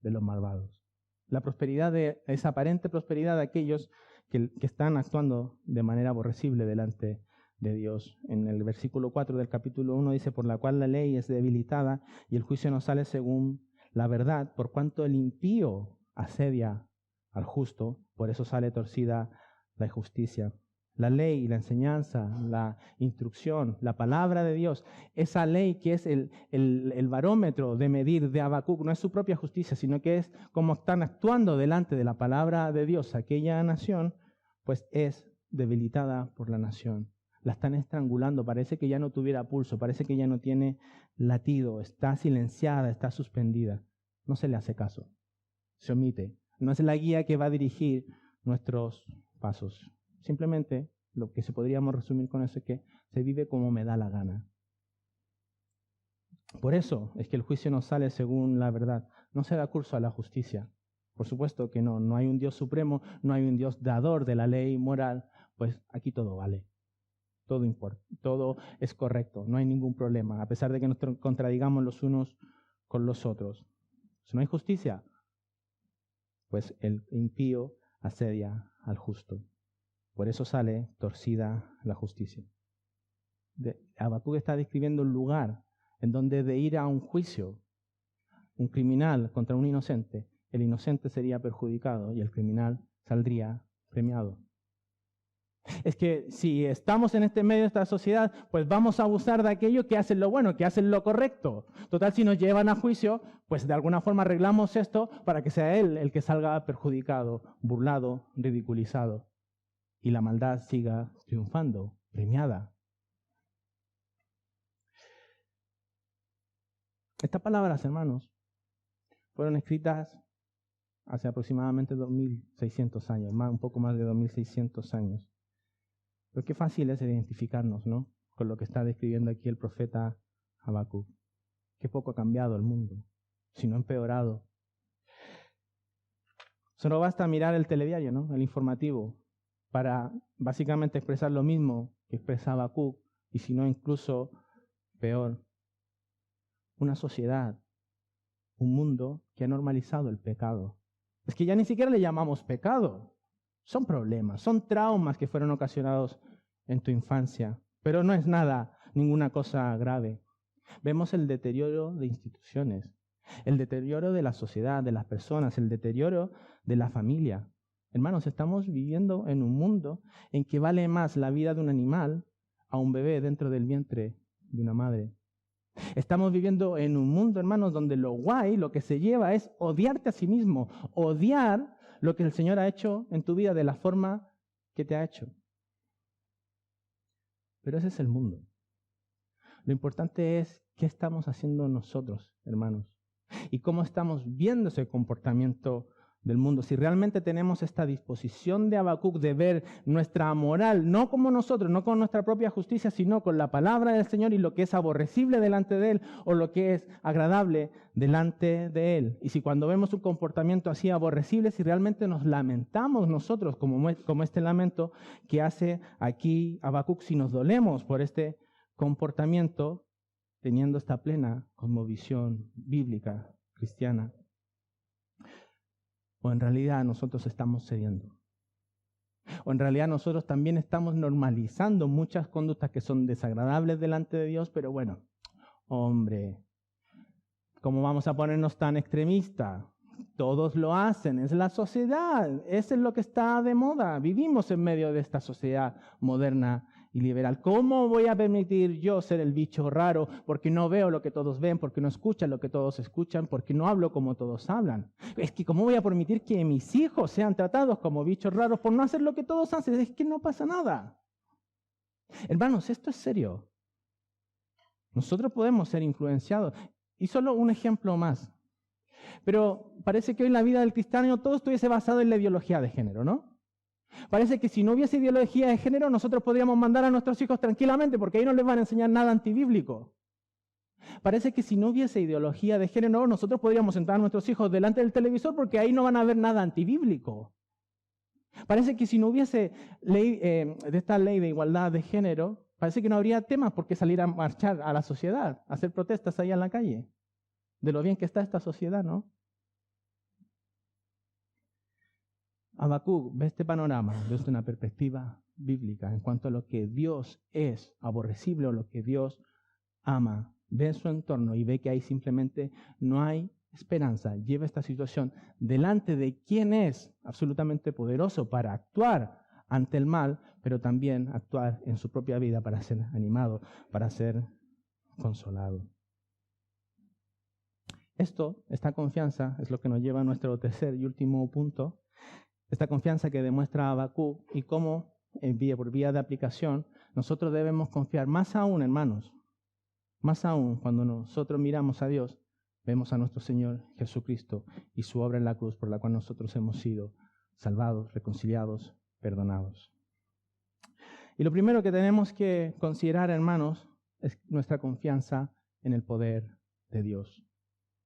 de los malvados. La prosperidad esa aparente prosperidad de aquellos que están actuando de manera aborrecible delante de Dios. En el versículo 4 del capítulo 1 dice, por la cual la ley es debilitada y el juicio no sale según la verdad, por cuanto el impío asedia al justo, por eso sale torcida la justicia. La ley, la enseñanza, la instrucción, la palabra de Dios, esa ley que es el barómetro de medir de Habacuc, no es su propia justicia, sino que es como están actuando delante de la palabra de Dios aquella nación, pues es debilitada por la nación. La están estrangulando, parece que ya no tuviera pulso, parece que ya no tiene latido, está silenciada, está suspendida. No se le hace caso, se omite. No es la guía que va a dirigir nuestros pasos. Simplemente lo que se podríamos resumir con eso es que se vive como me da la gana. Por eso es que el juicio no sale según la verdad, no se da curso a la justicia. Por supuesto que no hay un Dios supremo, no hay un Dios dador de la ley moral, pues aquí todo vale, todo importa, todo es correcto, no hay ningún problema, a pesar de que nos contradigamos los unos con los otros. Si no hay justicia, pues el impío asedia al justo. Por eso sale torcida la justicia. Habacuc está describiendo un lugar en donde de ir a un juicio, un criminal contra un inocente, el inocente sería perjudicado y el criminal saldría premiado. Es que si estamos en este medio de esta sociedad, pues vamos a abusar de aquello que hacen lo bueno, que hacen lo correcto. Total, si nos llevan a juicio, pues de alguna forma arreglamos esto para que sea él el que salga perjudicado, burlado, ridiculizado. Y la maldad siga triunfando, premiada. Estas palabras, hermanos, fueron escritas hace aproximadamente 2.600 años, un poco más de 2.600 años. Pero qué fácil es identificarnos, ¿no?, con lo que está describiendo aquí el profeta Habacuc. Qué poco ha cambiado el mundo, si no ha empeorado. Solo basta mirar el telediario, ¿no?, el informativo, para básicamente expresar lo mismo que expresa Habacuc, y si no incluso peor. Una sociedad, un mundo que ha normalizado el pecado. Es que ya ni siquiera le llamamos pecado. Son problemas, son traumas que fueron ocasionados en tu infancia. Pero no es nada, ninguna cosa grave. Vemos el deterioro de instituciones, el deterioro de la sociedad, de las personas, el deterioro de la familia. Hermanos, estamos viviendo en un mundo en que vale más la vida de un animal a un bebé dentro del vientre de una madre. Estamos viviendo en un mundo, hermanos, donde lo guay, lo que se lleva es odiarte a sí mismo, odiar lo que el Señor ha hecho en tu vida de la forma que te ha hecho. Pero ese es el mundo. Lo importante es qué estamos haciendo nosotros, hermanos, y cómo estamos viendo ese comportamiento del mundo. Si realmente tenemos esta disposición de Habacuc de ver nuestra moral, no como nosotros, no con nuestra propia justicia, sino con la palabra del Señor y lo que es aborrecible delante de Él o lo que es agradable delante de Él. Y si cuando vemos un comportamiento así aborrecible, si realmente nos lamentamos nosotros como este lamento que hace aquí Habacuc, si nos dolemos por este comportamiento, teniendo esta plena cosmovisión bíblica cristiana, o en realidad nosotros estamos cediendo. O en realidad nosotros también estamos normalizando muchas conductas que son desagradables delante de Dios, pero bueno, hombre, ¿cómo vamos a ponernos tan extremistas? Todos lo hacen, es la sociedad, eso es lo que está de moda. Vivimos en medio de esta sociedad moderna y liberal. ¿Cómo voy a permitir yo ser el bicho raro? Porque no veo lo que todos ven, porque no escucho lo que todos escuchan, porque no hablo como todos hablan. Es que ¿cómo voy a permitir que mis hijos sean tratados como bichos raros por no hacer lo que todos hacen? Es que no pasa nada. Hermanos, esto es serio. Nosotros podemos ser influenciados. Y solo un ejemplo más. Pero parece que hoy en la vida del cristiano todo estuviese basado en la ideología de género, ¿no? Parece que si no hubiese ideología de género, nosotros podríamos mandar a nuestros hijos tranquilamente, porque ahí no les van a enseñar nada antibíblico. Parece que si no hubiese ideología de género, nosotros podríamos sentar a nuestros hijos delante del televisor, porque ahí no van a ver nada antibíblico. Parece que si no hubiese de esta ley de igualdad de género, parece que no habría temas por qué salir a marchar a la sociedad, a hacer protestas ahí en la calle, de lo bien que está esta sociedad, ¿no? Habacuc ve este panorama desde una perspectiva bíblica en cuanto a lo que Dios es aborrecible o lo que Dios ama. Ve su entorno y ve que ahí simplemente no hay esperanza. Lleva esta situación delante de quien es absolutamente poderoso para actuar ante el mal, pero también actuar en su propia vida para ser animado, para ser consolado. Esta confianza es lo que nos lleva a nuestro tercer y último punto. Esta confianza que demuestra Habacuc y cómo, por vía de aplicación, nosotros debemos confiar más aún, hermanos, más aún cuando nosotros miramos a Dios, vemos a nuestro Señor Jesucristo y su obra en la cruz por la cual nosotros hemos sido salvados, reconciliados, perdonados. Y lo primero que tenemos que considerar, hermanos, es nuestra confianza en el poder de Dios.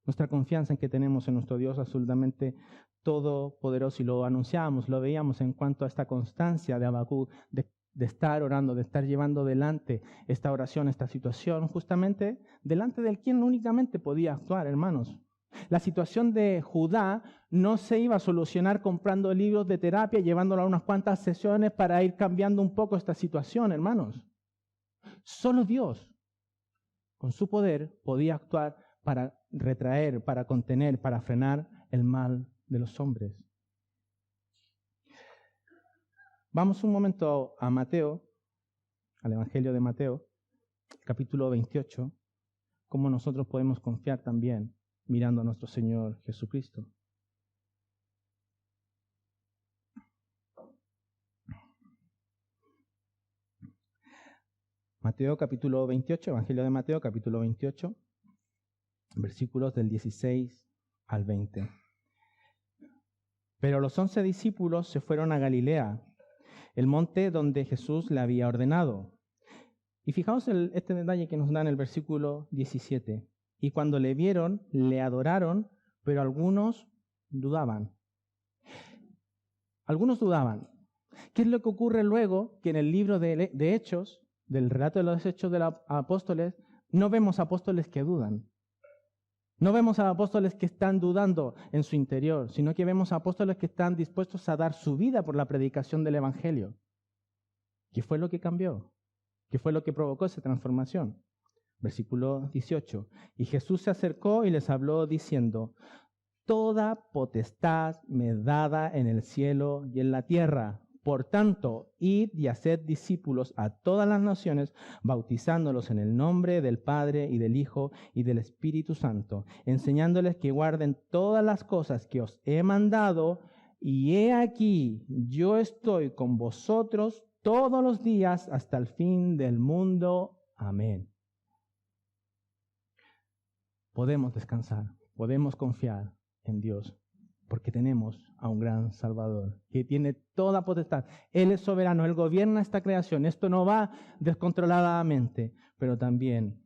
Nuestra confianza en que tenemos en nuestro Dios absolutamente todopoderoso, y lo anunciamos, lo veíamos en cuanto a esta constancia de Habacuc, de estar orando, de estar llevando adelante esta oración, esta situación, justamente delante del quien únicamente podía actuar, hermanos. La situación de Judá no se iba a solucionar comprando libros de terapia, llevándolo a unas cuantas sesiones para ir cambiando un poco esta situación, hermanos. Solo Dios, con su poder, podía actuar para retraer, para contener, para frenar el mal de los hombres. Vamos un momento a Mateo, al Evangelio de Mateo, capítulo 28, cómo nosotros podemos confiar también mirando a nuestro Señor Jesucristo. Mateo capítulo 28, Evangelio de Mateo capítulo 28, versículos del 16 al 20. Pero los 11 discípulos se fueron a Galilea, el monte donde Jesús le había ordenado. Y fijaos este detalle que nos da en el versículo 17. Y cuando le vieron, le adoraron, pero algunos dudaban. Algunos dudaban. ¿Qué es lo que ocurre luego? Que en el libro de Hechos, del relato de los Hechos de los Apóstoles, no vemos apóstoles que dudan. No vemos a apóstoles que están dudando en su interior, sino que vemos a apóstoles que están dispuestos a dar su vida por la predicación del Evangelio. ¿Qué fue lo que cambió? ¿Qué fue lo que provocó esa transformación? Versículo 18. Y Jesús se acercó y les habló diciendo: Toda potestad me es dada en el cielo y en la tierra. Por tanto, id y haced discípulos a todas las naciones, bautizándolos en el nombre del Padre y del Hijo y del Espíritu Santo, enseñándoles que guarden todas las cosas que os he mandado, y he aquí, yo estoy con vosotros todos los días hasta el fin del mundo. Amén. Podemos descansar, podemos confiar en Dios, porque tenemos a un gran Salvador que tiene toda potestad. Él es soberano, Él gobierna esta creación. Esto no va descontroladamente, pero también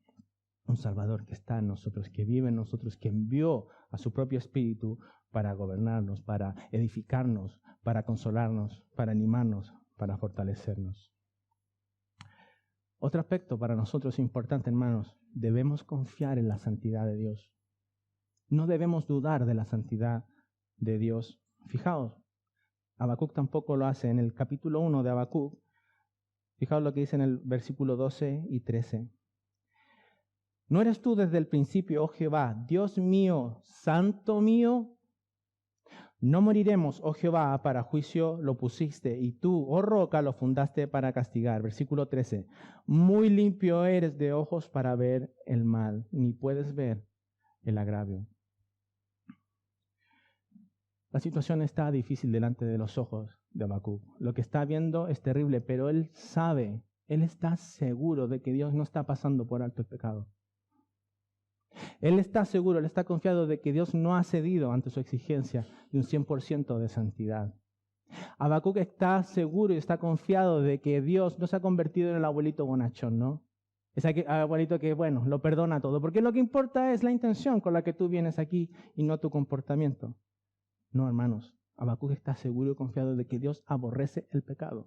un Salvador que está en nosotros, que vive en nosotros, que envió a su propio Espíritu para gobernarnos, para edificarnos, para consolarnos, para animarnos, para fortalecernos. Otro aspecto para nosotros importante, hermanos, debemos confiar en la santidad de Dios. No debemos dudar de la santidad de Dios. Fijaos, Habacuc tampoco lo hace. En el capítulo 1 de Habacuc, fijaos lo que dice en el versículo 12 y 13. ¿No eres tú desde el principio, oh Jehová, Dios mío, santo mío? No moriremos, oh Jehová, para juicio lo pusiste, y tú, oh roca, lo fundaste para castigar. Versículo 13. Muy limpio eres de ojos para ver el mal, ni puedes ver el agravio. La situación está difícil delante de los ojos de Habacuc. Lo que está viendo es terrible, pero él sabe, él está seguro de que Dios no está pasando por alto el pecado. Él está seguro, él está confiado de que Dios no ha cedido ante su exigencia de un 100% de santidad. Habacuc está seguro y está confiado de que Dios no se ha convertido en el abuelito bonachón, ¿no? Ese abuelito que, bueno, lo perdona todo, porque lo que importa es la intención con la que tú vienes aquí y no tu comportamiento. No, hermanos, Habacuc está seguro y confiado de que Dios aborrece el pecado,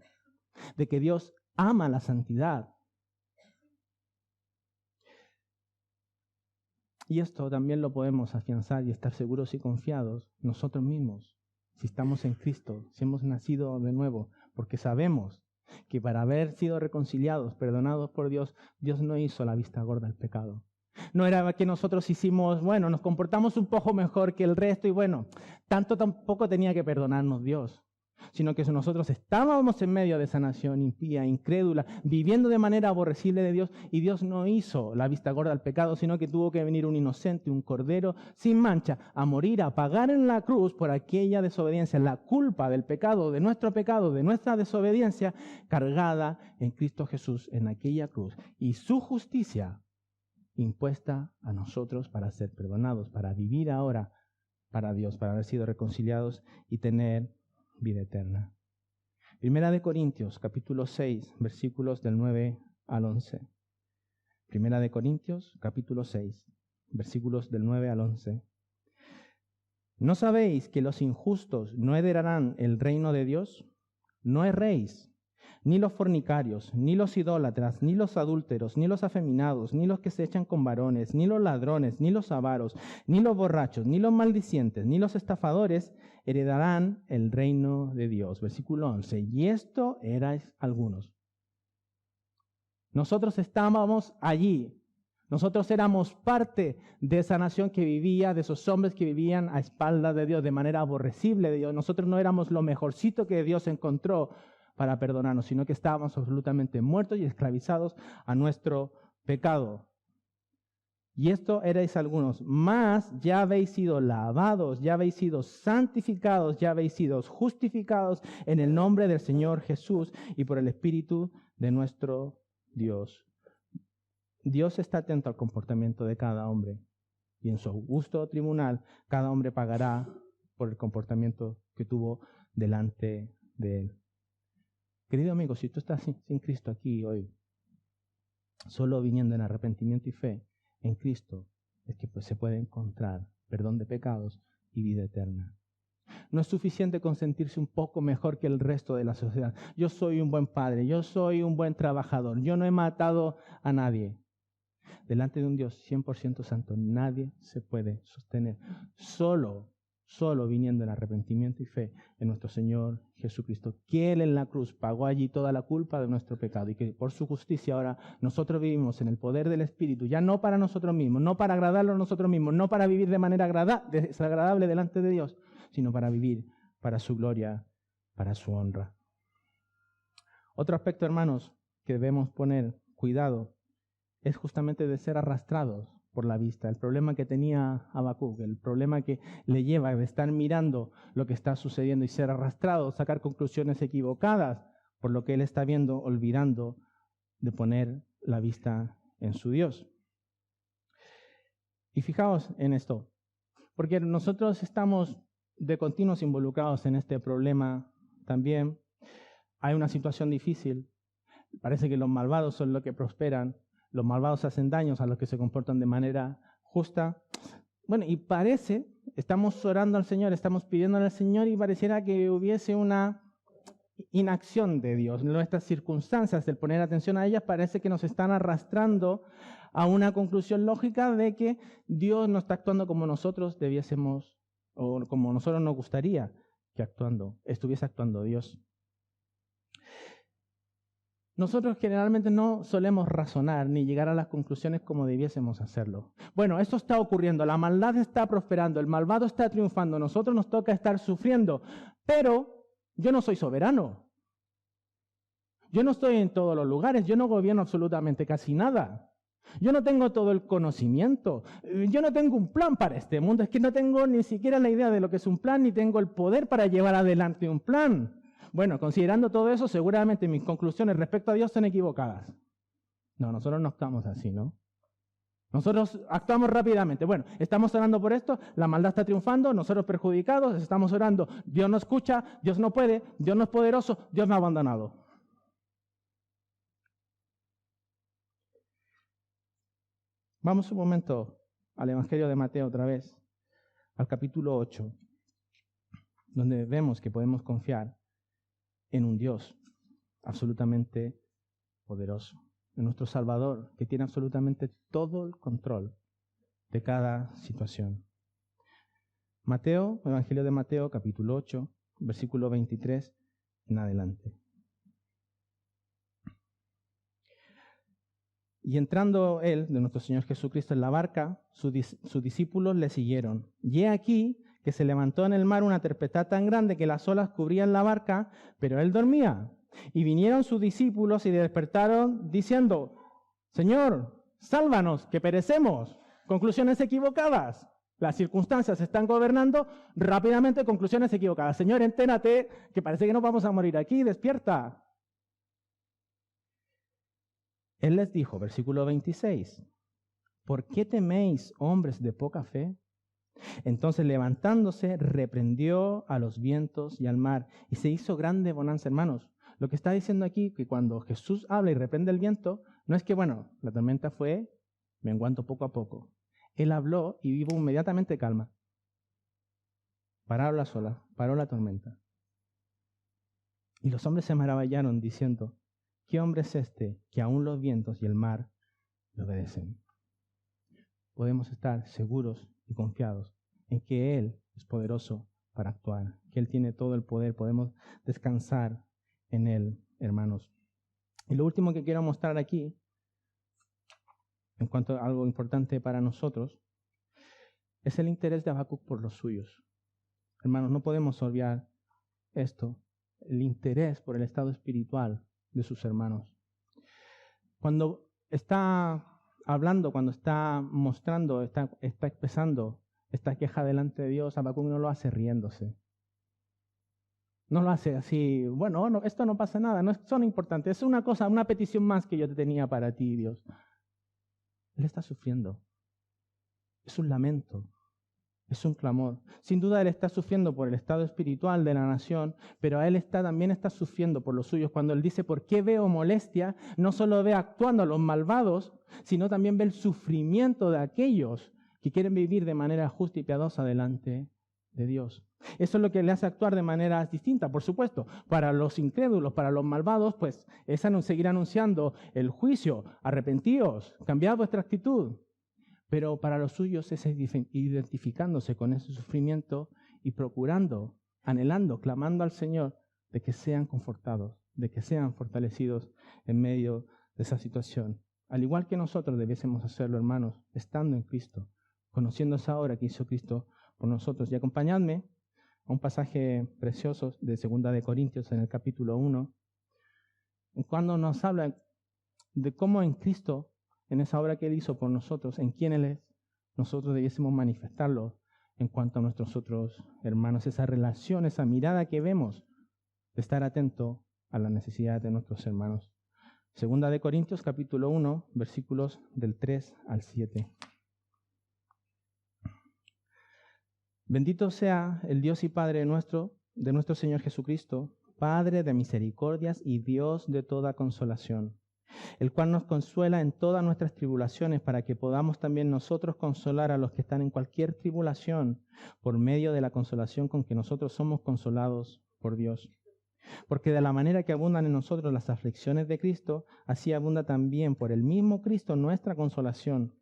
de que Dios ama la santidad. Y esto también lo podemos afianzar y estar seguros y confiados nosotros mismos, si estamos en Cristo, si hemos nacido de nuevo, porque sabemos que para haber sido reconciliados, perdonados por Dios, Dios no hizo la vista gorda al pecado. No era que nosotros hicimos, bueno, nos comportamos un poco mejor que el resto y bueno, tanto tampoco tenía que perdonarnos Dios, sino que nosotros estábamos en medio de esa nación impía, incrédula, viviendo de manera aborrecible de Dios, y Dios no hizo la vista gorda al pecado, sino que tuvo que venir un inocente, un cordero sin mancha, a morir, a pagar en la cruz por aquella desobediencia, la culpa del pecado, de nuestra desobediencia, cargada en Cristo Jesús en aquella cruz, y su justicia impuesta a nosotros para ser perdonados, para vivir ahora para Dios, para haber sido reconciliados y tener vida eterna. Primera de Corintios, capítulo 6, versículos del 9 al 11. Primera de Corintios, capítulo 6, versículos del 9 al 11. ¿No sabéis que los injustos no heredarán el reino de Dios? No erréis. Ni los fornicarios, ni los idólatras, ni los adúlteros, ni los afeminados, ni los que se echan con varones, ni los ladrones, ni los avaros, ni los borrachos, ni los maldicientes, ni los estafadores heredarán el reino de Dios. Versículo 11. Y esto erais algunos. Nosotros estábamos allí. Nosotros éramos parte de esa nación que vivía, de esos hombres que vivían a espaldas de Dios, de manera aborrecible de Dios. Nosotros no éramos lo mejorcito que Dios encontró para perdonarnos, sino que estábamos absolutamente muertos y esclavizados a nuestro pecado. Y esto erais algunos, mas ya habéis sido lavados, ya habéis sido santificados, ya habéis sido justificados en el nombre del Señor Jesús y por el Espíritu de nuestro Dios. Dios está atento al comportamiento de cada hombre y en su justo tribunal cada hombre pagará por el comportamiento que tuvo delante de él. Querido amigo, si tú estás sin Cristo aquí hoy, solo viniendo en arrepentimiento y fe en Cristo, es que pues, se puede encontrar perdón de pecados y vida eterna. No es suficiente con sentirse un poco mejor que el resto de la sociedad. Yo soy un buen padre, yo soy un buen trabajador, yo no he matado a nadie. Delante de un Dios 100% santo, nadie se puede sostener. Solo viniendo en arrepentimiento y fe en nuestro Señor Jesucristo, que Él en la cruz pagó allí toda la culpa de nuestro pecado y que por su justicia ahora nosotros vivimos en el poder del Espíritu, ya no para nosotros mismos, no para agradarlo a nosotros mismos, no para vivir de manera desagradable delante de Dios, sino para vivir para su gloria, para su honra. Otro aspecto, hermanos, que debemos poner cuidado es justamente de ser arrastrados por la vista. El problema que tenía Habacuc, el problema que le lleva de estar mirando lo que está sucediendo y ser arrastrado, sacar conclusiones equivocadas por lo que él está viendo, olvidando de poner la vista en su Dios. Y fijaos en esto, porque nosotros estamos de continuos involucrados en este problema también. Hay una situación difícil, parece que los malvados son los que prosperan. Los malvados hacen daños a los que se comportan de manera justa. Bueno, y estamos orando al Señor, estamos pidiéndole al Señor y pareciera que hubiese una inacción de Dios. Nuestras circunstancias, el poner atención a ellas, parece que nos están arrastrando a una conclusión lógica de que Dios no está actuando como nosotros debiésemos, o como nosotros nos gustaría que estuviese actuando Dios. Nosotros generalmente no solemos razonar ni llegar a las conclusiones como debiésemos hacerlo. Bueno, esto está ocurriendo, la maldad está prosperando, el malvado está triunfando, a nosotros nos toca estar sufriendo, pero yo no soy soberano. Yo no estoy en todos los lugares, yo no gobierno absolutamente casi nada. Yo no tengo todo el conocimiento, yo no tengo un plan para este mundo, es que no tengo ni siquiera la idea de lo que es un plan, ni tengo el poder para llevar adelante un plan. Bueno, considerando todo eso, seguramente mis conclusiones respecto a Dios son equivocadas. No, nosotros no actuamos así, ¿no? Nosotros actuamos rápidamente. Bueno, estamos orando por esto, la maldad está triunfando, nosotros perjudicados, estamos orando, Dios no escucha, Dios no puede, Dios no es poderoso, Dios me ha abandonado. Vamos un momento al Evangelio de Mateo otra vez, al capítulo 8, donde vemos que podemos confiar en un Dios absolutamente poderoso, en nuestro Salvador, que tiene absolutamente todo el control de cada situación. Evangelio de Mateo, capítulo 8, versículo 23 en adelante. Y entrando él, de nuestro Señor Jesucristo, en la barca, sus discípulos le siguieron. Y he aquí que se levantó en el mar una tempestad tan grande que las olas cubrían la barca, pero él dormía. Y vinieron sus discípulos y despertaron diciendo: Señor, sálvanos, que perecemos. Conclusiones equivocadas. Las circunstancias se están gobernando rápidamente, conclusiones equivocadas. Señor, entérate, que parece que nos vamos a morir aquí, despierta. Él les dijo, versículo 26, ¿por qué teméis, hombres de poca fe? Entonces, levantándose, reprendió a los vientos y al mar, y se hizo grande bonanza. Hermanos, lo que está diciendo aquí, que cuando Jesús habla y reprende el viento, no es que, la tormenta fue menguando poco a poco. Él habló y hubo inmediatamente calma. Pararon las olas, paró la tormenta. Y los hombres se maravillaron diciendo: ¿qué hombre es este que aún los vientos y el mar le obedecen? Podemos estar seguros y confiados en que Él es poderoso para actuar, que Él tiene todo el poder, podemos descansar en Él, hermanos. Y lo último que quiero mostrar aquí, en cuanto a algo importante para nosotros, es el interés de Habacuc por los suyos. Hermanos, no podemos obviar esto. el interés por el estado espiritual de sus hermanos. Cuando está hablando, cuando está mostrando, está expresando esta queja delante de Dios, Habacuc no lo hace riéndose. No lo hace así, bueno, no, esto no pasa nada, no son importantes, es una cosa, una petición más que yo te tenía para ti, Dios. Él está sufriendo. Es un lamento, es un clamor. Sin duda él está sufriendo por el estado espiritual de la nación, pero él también está sufriendo por los suyos. Cuando él dice, ¿por qué veo molestia? No solo ve actuando a los malvados, sino también ve el sufrimiento de aquellos que quieren vivir de manera justa y piadosa delante de Dios. Eso es lo que le hace actuar de manera distinta, por supuesto. Para los incrédulos, para los malvados, pues es seguir anunciando el juicio, arrepentíos, cambiad vuestra actitud. Pero para los suyos es identificándose con ese sufrimiento y procurando, anhelando, clamando al Señor de que sean confortados, de que sean fortalecidos en medio de esa situación. Al igual que nosotros debiésemos hacerlo, hermanos, estando en Cristo, conociendo esa obra que hizo Cristo por nosotros. Y acompañadme a un pasaje precioso de 2 de Corintios en el capítulo 1, cuando nos habla de cómo en Cristo, en esa obra que Él hizo por nosotros, en quién Él es, nosotros debiésemos manifestarlo en cuanto a nuestros otros hermanos. Esa relación, esa mirada que vemos de estar atento a la necesidad de nuestros hermanos. 2 de Corintios capítulo 1, versículos del 3 al 7. Bendito sea el Dios y Padre nuestro, de nuestro Señor Jesucristo, Padre de misericordias y Dios de toda consolación, el cual nos consuela en todas nuestras tribulaciones, para que podamos también nosotros consolar a los que están en cualquier tribulación, por medio de la consolación con que nosotros somos consolados por Dios. Porque de la manera que abundan en nosotros las aflicciones de Cristo, así abunda también por el mismo Cristo nuestra consolación.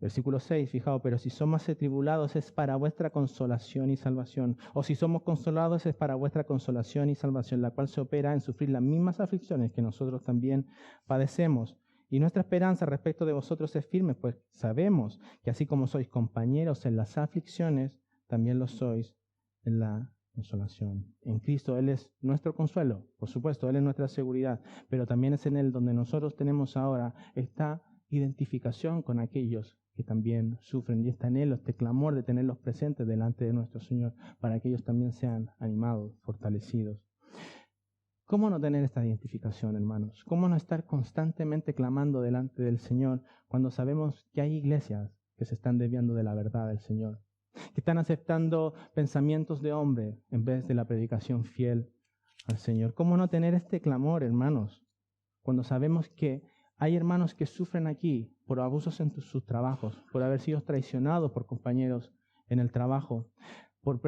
Versículo 6, fijaos, pero si somos atribulados es para vuestra consolación y salvación. O si somos consolados es para vuestra consolación y salvación, la cual se opera en sufrir las mismas aflicciones que nosotros también padecemos. Y nuestra esperanza respecto de vosotros es firme, pues sabemos que así como sois compañeros en las aflicciones, también lo sois en la consolación. En Cristo Él es nuestro consuelo, por supuesto, Él es nuestra seguridad, pero también es en Él donde nosotros tenemos ahora esta identificación con aquellos que también sufren, y este anhelo, este clamor de tenerlos presentes delante de nuestro Señor, para que ellos también sean animados, fortalecidos. ¿Cómo no tener esta identificación, hermanos? ¿Cómo no estar constantemente clamando delante del Señor cuando sabemos que hay iglesias que se están desviando de la verdad del Señor, que están aceptando pensamientos de hombre en vez de la predicación fiel al Señor? ¿Cómo no tener este clamor, hermanos, cuando sabemos que hay hermanos que sufren aquí por abusos en sus trabajos, por haber sido traicionados por compañeros en el trabajo, por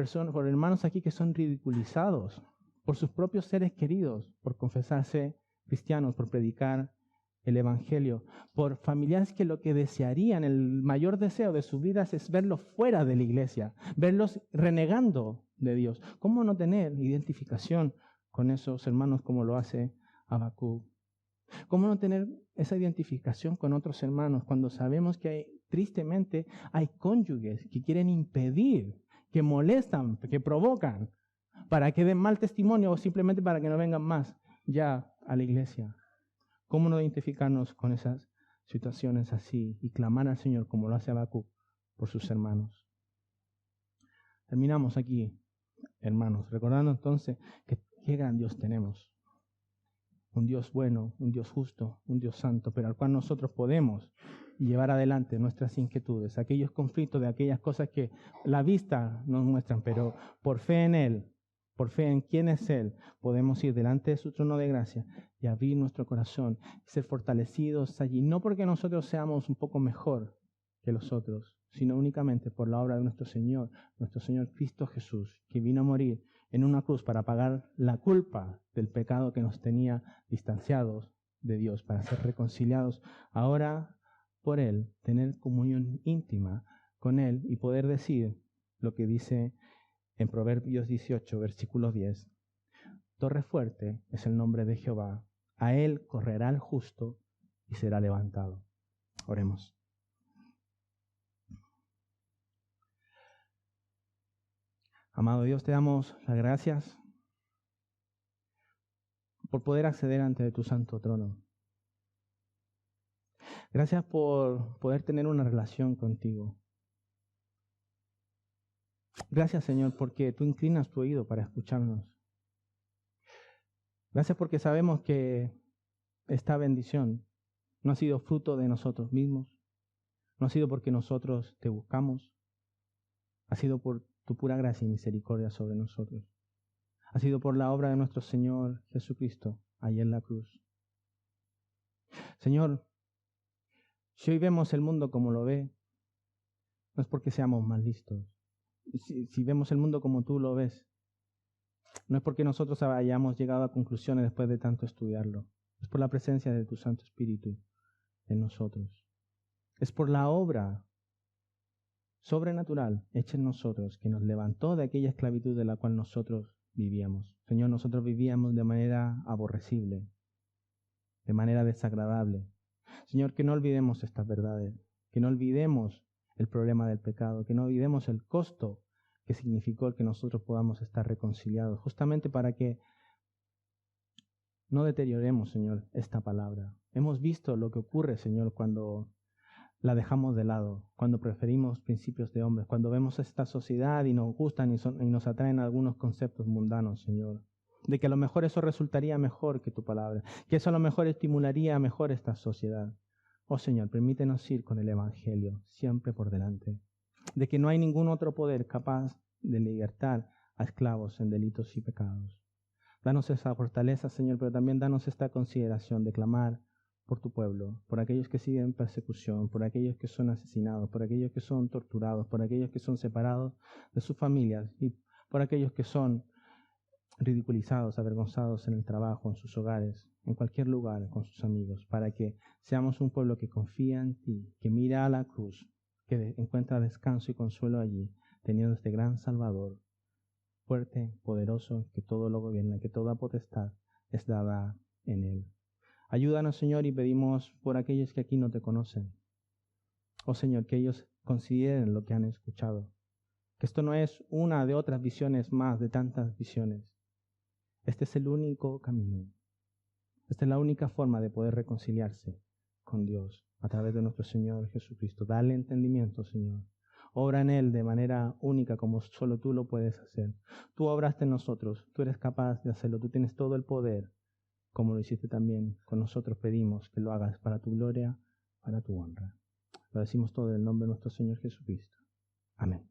hermanos aquí que son ridiculizados por sus propios seres queridos, por confesarse cristianos, por predicar el Evangelio, por familiares que lo que desearían, el mayor deseo de sus vidas es verlos fuera de la iglesia, verlos renegando de Dios? ¿Cómo no tener identificación con esos hermanos como lo hace Habacuc? ¿Cómo no tener esa identificación con otros hermanos cuando sabemos que tristemente hay cónyuges que quieren impedir, que molestan, que provocan, para que den mal testimonio o simplemente para que no vengan más ya a la iglesia? ¿Cómo no identificarnos con esas situaciones así y clamar al Señor como lo hace Habacuc por sus hermanos? Terminamos aquí, hermanos, recordando entonces que qué gran Dios tenemos. Un Dios bueno, un Dios justo, un Dios santo, pero al cual nosotros podemos llevar adelante nuestras inquietudes, aquellos conflictos de aquellas cosas que la vista nos muestran, pero por fe en Él, por fe en quién es Él, podemos ir delante de su trono de gracia y abrir nuestro corazón, ser fortalecidos allí, no porque nosotros seamos un poco mejor que los otros, sino únicamente por la obra de nuestro Señor Cristo Jesús, que vino a morir en una cruz para pagar la culpa del pecado que nos tenía distanciados de Dios, para ser reconciliados ahora por Él, tener comunión íntima con Él y poder decir lo que dice en Proverbios 18, versículo 10. Torre fuerte es el nombre de Jehová, a Él correrá el justo y será levantado. Oremos. Amado Dios, te damos las gracias por poder acceder ante tu santo trono. Gracias por poder tener una relación contigo. Gracias, Señor, porque tú inclinas tu oído para escucharnos. Gracias porque sabemos que esta bendición no ha sido fruto de nosotros mismos, no ha sido porque nosotros te buscamos, ha sido por tu pura gracia y misericordia sobre nosotros. Ha sido por la obra de nuestro Señor Jesucristo allá en la cruz. Señor, si hoy vemos el mundo como lo ve, no es porque seamos más listos. Si vemos el mundo como tú lo ves, no es porque nosotros hayamos llegado a conclusiones después de tanto estudiarlo. Es por la presencia de tu Santo Espíritu en nosotros. Es por la obra sobrenatural hecha en nosotros que nos levantó de aquella esclavitud de la cual nosotros vivíamos. Señor, nosotros vivíamos de manera aborrecible, de manera desagradable. Señor, que no olvidemos estas verdades, que no olvidemos el problema del pecado, que no olvidemos el costo que significó el que nosotros podamos estar reconciliados, justamente para que no deterioremos, Señor, esta palabra. Hemos visto lo que ocurre, Señor, cuando la dejamos de lado, cuando preferimos principios de hombres, cuando vemos esta sociedad y nos gustan y nos atraen algunos conceptos mundanos, Señor. De que a lo mejor eso resultaría mejor que tu palabra, que eso a lo mejor estimularía mejor esta sociedad. Oh Señor, permítenos ir con el Evangelio siempre por delante. De que no hay ningún otro poder capaz de libertar a esclavos en delitos y pecados. Danos esa fortaleza, Señor, pero también danos esta consideración de clamar por tu pueblo, por aquellos que siguen persecución, por aquellos que son asesinados, por aquellos que son torturados, por aquellos que son separados de sus familias y por aquellos que son ridiculizados, avergonzados en el trabajo, en sus hogares, en cualquier lugar, con sus amigos, para que seamos un pueblo que confía en ti, que mira a la cruz, que encuentra descanso y consuelo allí, teniendo este gran Salvador, fuerte, poderoso, que todo lo gobierna, que toda potestad es dada en él. Ayúdanos, Señor, y pedimos por aquellos que aquí no te conocen. Oh, Señor, que ellos consideren lo que han escuchado, que esto no es una de otras visiones más, de tantas visiones. Este es el único camino. Esta es la única forma de poder reconciliarse con Dios a través de nuestro Señor Jesucristo. Dale entendimiento, Señor. Obra en Él de manera única como solo tú lo puedes hacer. Tú obraste en nosotros, tú eres capaz de hacerlo, tú tienes todo el poder, como lo hiciste también con nosotros. Pedimos que lo hagas para tu gloria, para tu honra. Lo decimos todo en el nombre de nuestro Señor Jesucristo. Amén.